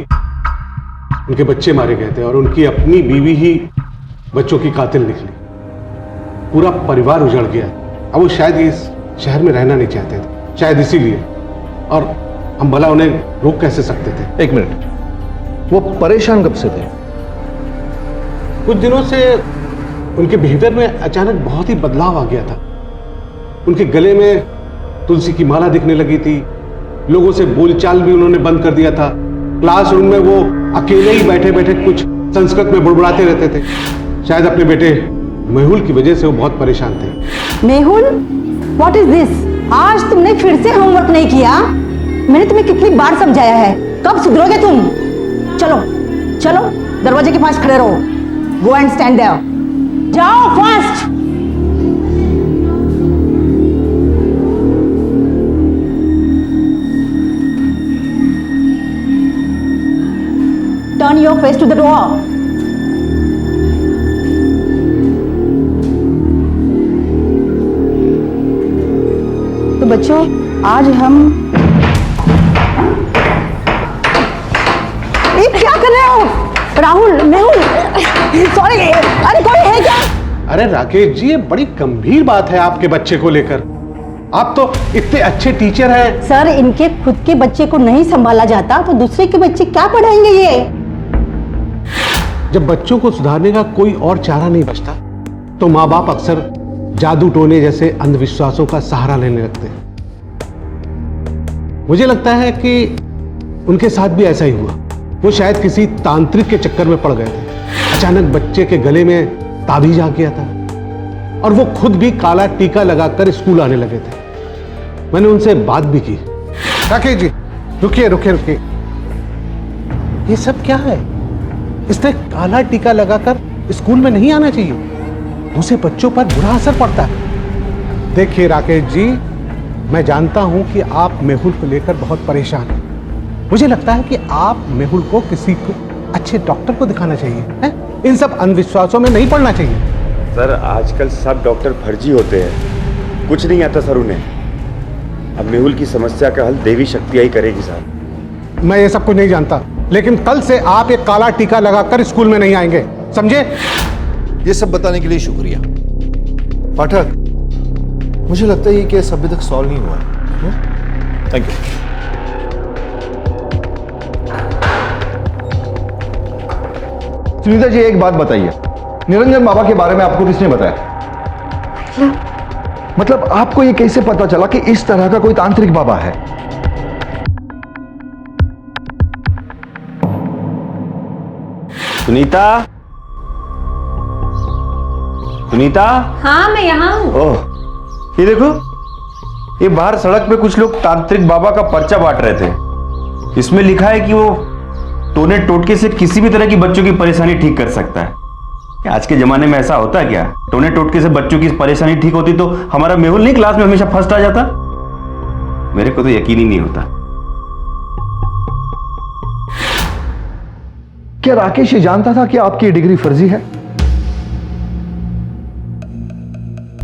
उनके बच्चे मारे गए थे और उनकी अपनी बीवी ही बच्चों की कातिल निकली। पूरा परिवार उजड़ गया। अब वो शायद इस शहर में रहना नहीं चाहते थे, शायद इसीलिए। और हम भला उन्हें रोक कैसे सकते थे? एक मिनट, वो परेशान कब से थे? कुछ दिनों से उनके बिहेवियर में अचानक बहुत ही बदलाव आ गया था। उनके गले में तुलसी की माला दिखने लगी थी, लोगों से बोलचाल भी उन्होंने बंद कर दिया था। क्लासरूम में वो अकेले ही बैठे बैठे कुछ संस्कृत में बुड़बुड़ाते रहते थे। शायद अपने बेटे मेहुल की वजह से वो बहुत परेशान थे। Mehul, what is this? आज तुमने फिर से होमवर्क नहीं किया? मैंने तुम्हें कितनी बार समझाया है, कब सुधरोगे तुम? चलो चलो, दरवाजे के पास खड़े रहो। Go and stand there. जाओ fast. Turn your face to the door. तो बच्चों, आज हम ये क्या कर रहे हो? राहुल, मेहुल, सॉरी, अरे कोई है क्या? अरे राकेश जी, ये बड़ी गंभीर बात है आपके बच्चे को लेकर। आप तो इतने अच्छे टीचर हैं। सर, इनके खुद के बच्चे को नहीं संभाला जाता तो दूसरे के बच्चे क्या पढ़ाएंगे ये? जब बच्चों को सुधारने का कोई और चारा नहीं बचता तो माँ बाप अक्सर जादू टोने जैसे अंधविश्वासों का सहारा लेने लगते हैं। मुझे लगता है कि उनके साथ भी ऐसा ही हुआ। वो शायद किसी तांत्रिक के चक्कर में पड़ गए थे। अचानक बच्चे के गले में ताबीज आ गया था और वो खुद भी काला टीका लगाकर स्कूल आने लगे थे। मैंने उनसे बात भी की। राकेश जी, रुकिए रुकिए रुकिए, ये सब क्या है? इसने काला टीका लगाकर स्कूल में नहीं आना चाहिए, उसे बच्चों पर बुरा असर पड़ता है। देखिए राकेश जी, मैं जानता हूं कि आप मेहुल को लेकर बहुत परेशान हैं। मुझे लगता है कि आप मेहुल को किसी को अच्छे डॉक्टर को दिखाना चाहिए, है? इन सब अंधविश्वासों में नहीं पड़ना चाहिए। सर, आजकल सब डॉक्टर फर्जी होते हैं, कुछ नहीं आता सर उन्हें। अब मेहुल की समस्या का हल देवी शक्ति ही करेगी साहब। मैं ये सब कुछ नहीं जानता, लेकिन कल से आप एक काला टीका लगाकर स्कूल में नहीं आएंगे, समझे? ये सब बताने के लिए शुक्रिया। पाठक, मुझे लगता है ये केस अभी तक सॉल्व नहीं हुआ है। Thank you. सुनीता जी, एक बात बताइए, निरंजन बाबा के बारे में आपको किसने बताया? मतलब आपको ये कैसे पता चला कि इस तरह का कोई तांत्रिक बाबा है? सुनीता, सुनीता। हाँ, मैं यहाँ हूँ। ओह, ये देखो, ये बाहर सड़क पे कुछ लोग तांत्रिक बाबा का पर्चा बांट रहे थे। इसमें लिखा है कि वो टोने टोटके से किसी भी तरह की बच्चों की परेशानी ठीक कर सकता है। आज के जमाने में ऐसा होता है क्या? टोने टोटके से बच्चों की परेशानी ठीक होती तो हमारा मेहुल नहीं क्लास में हमेशा फर्स्ट आ जाता? मेरे को तो यकीन ही नहीं होता। क्या राकेश ये जानता था कि आपकी डिग्री फर्जी है?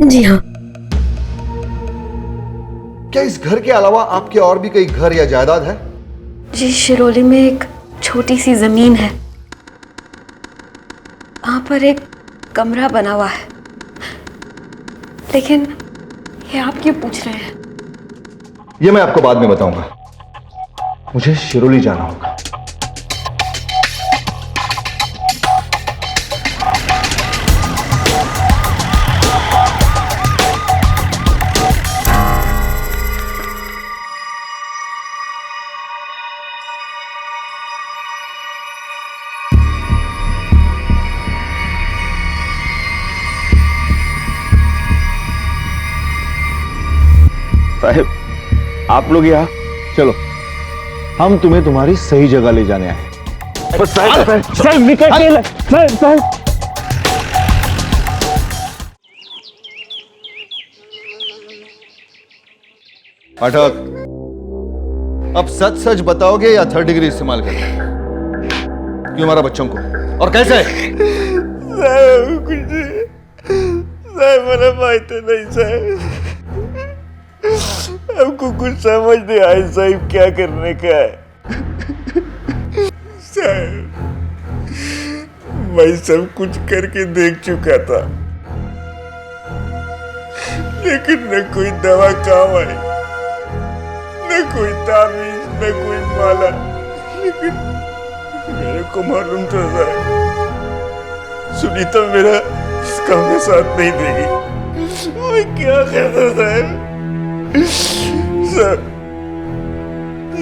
जी हाँ। क्या इस घर के अलावा आपके और भी कई घर या जायदाद है? जी, शिरोली में एक छोटी सी जमीन है, वहां पर एक कमरा बना हुआ है। लेकिन ये आप क्यों पूछ रहे हैं? ये मैं आपको बाद में बताऊंगा, मुझे शिरोली जाना होगा। साहब, आप लोग यहाँ चलो, हम तुम्हें तुम्हारी सही जगह ले जाने आए। बस साहब निकल। पाठक, अब सच सच बताओगे या थर्ड डिग्री इस्तेमाल करोगे? क्यों मारा बच्चों को और कैसे? साहब मला माहित नहीं साहब, हमको कुछ समझ नहीं आया साहब क्या करने का है। साहब, मैं सब कुछ करके देख चुका था, लेकिन न कोई दवा काम आई, न कोई ताबीज, में कोई माला, लेकिन मेरे को मालूम था साहब सुनीता मेरा इस काम में साथ नहीं देगी। मैं क्या कहता साहब? सर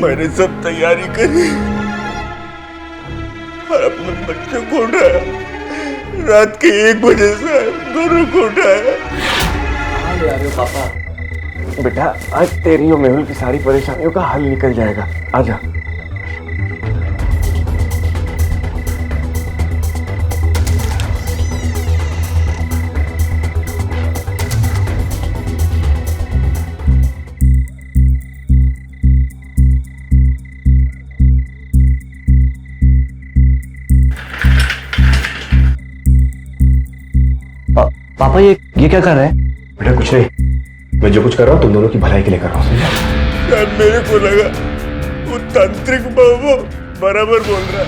मैंने सब तैयारी करी और अपने बच्चों को उठाया। रात के 1 बजे साहब दोनों को उठाया। पापा बेटा, आज तेरी और मेहुल की सारी परेशानियों का हल निकल जाएगा। आजा। पापा ये क्या कर रहे हैं? बेटा कुछ नहीं, मैं जो कुछ कर रहा हूँ तुम दोनों की भलाई के लिए कर रहा हूँ। यार मेरे को लगा वो तांत्रिक बाबू बराबर बोल रहा है।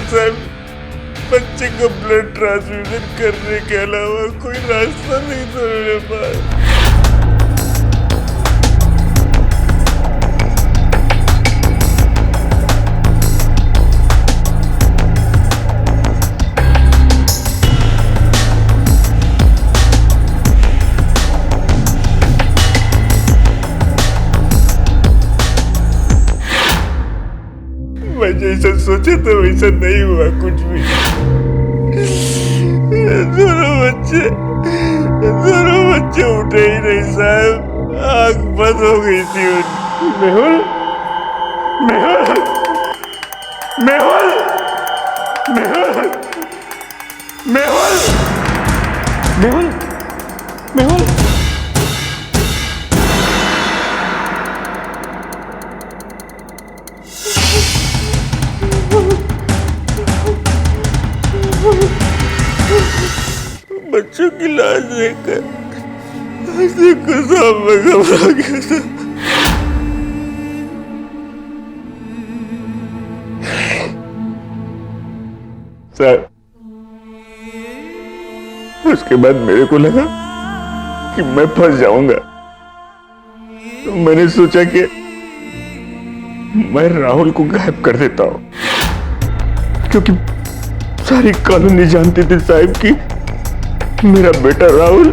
साहब बच्चे को ब्लड ट्रांसफ्यूजन करने के अलावा कोई रास्ता नहीं था मेरे पास। मैं जैसा सोचा था वैसा नहीं हुआ कुछ भी। दोनों बच्चे उठे ही नहीं साहब, आंख बंद हो गई थी उनकी। मेहुल मेहुल मेहुल मेहुल मेहुल मेहुल मेहुल बच्चों की लाश देखकर साहब मैं घबरा गया था। सर उसके बाद मेरे को लगा कि मैं फंस जाऊंगा, तो मैंने सोचा कि मैं राहुल को गायब कर देता हूं, क्योंकि सारी कॉलोनी जानती थी साहब कि मेरा बेटा राहुल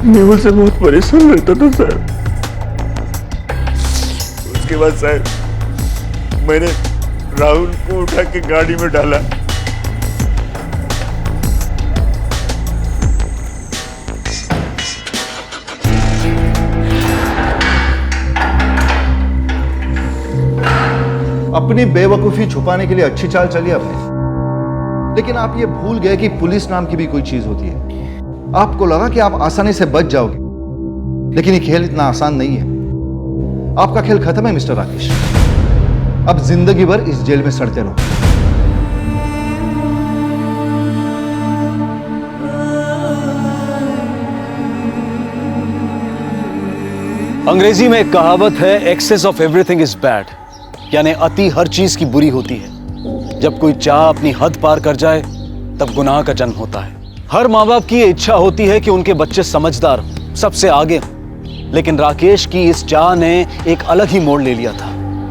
मेहुल से बहुत परेशान रहता था सर। उसके बाद साहब मैंने राहुल को उठा के गाड़ी में डाला। अपनी बेवकूफी छुपाने के लिए अच्छी चाल चली आपने, लेकिन आप ये भूल गए कि पुलिस नाम की भी कोई चीज होती है। आपको लगा कि आप आसानी से बच जाओगे, लेकिन ये खेल इतना आसान नहीं है। आपका खेल खत्म है मिस्टर राकेश। अब जिंदगी भर इस जेल में सड़ते रहो। अंग्रेजी में एक कहावत है, excess of everything is bad, यानी अति हर चीज की बुरी होती है। जब कोई चाह अपनी हद पार कर जाए तब गुनाह का जन्म होता है। हर माँ बाप की इच्छा होती है कि उनके बच्चे समझदार हों, सबसे आगे हों, लेकिन राकेश की इस चाह ने एक अलग ही मोड़ ले लिया था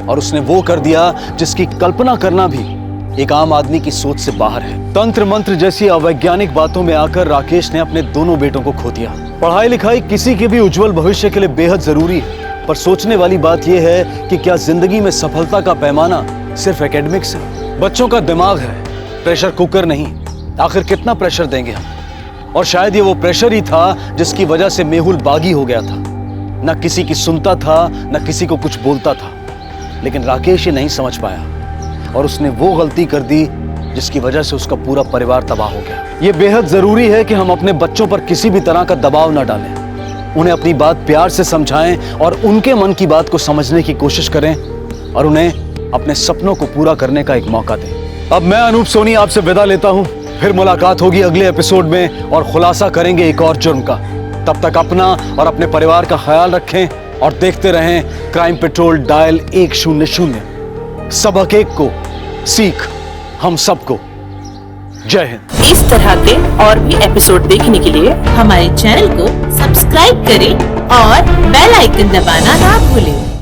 और उसने वो कर दिया जिसकी कल्पना करना भी एक आम आदमी की सोच से बाहर है। तंत्र मंत्र जैसी अवैज्ञानिक बातों में आकर राकेश ने अपने दोनों बेटों को खो दिया। पढ़ाई लिखाई किसी के भी उज्जवल भविष्य के लिए बेहद जरूरी है, पर सोचने वाली बात यह है कि क्या जिंदगी में सफलता का पैमाना सिर्फ एकेडमिक्स है? बच्चों का दिमाग है, प्रेशर कुकर नहीं। आखिर कितना प्रेशर देंगे हम? और शायद ये वो प्रेशर ही था जिसकी वजह से मेहुल बागी हो गया था। न किसी की सुनता था, न किसी को कुछ बोलता था, लेकिन राकेश ये नहीं समझ पाया और उसने वो गलती कर दी जिसकी वजह से उसका पूरा परिवार तबाह हो गया। ये बेहद जरूरी है कि हम अपने बच्चों पर किसी भी तरह का दबाव न डालें, उन्हें अपनी बात प्यार से समझाएं और उनके मन की बात को समझने की कोशिश करें और उन्हें अपने सपनों को पूरा करने का एक मौका दें। अब मैं अनूप सोनी आपसे विदा लेता हूं, फिर मुलाकात होगी अगले एपिसोड में और खुलासा करेंगे एक और जुर्म का। तब तक अपना और अपने परिवार का ख्याल रखें और देखते रहें क्राइम पेट्रोल डायल 100। सबक एक को सीख हम सबको। जय हिंद। इस तरह के और भी एपिसोड देखने के लिए हमारे चैनल को सब्सक्राइब करें और बेल आइकन दबाना ना भूलें।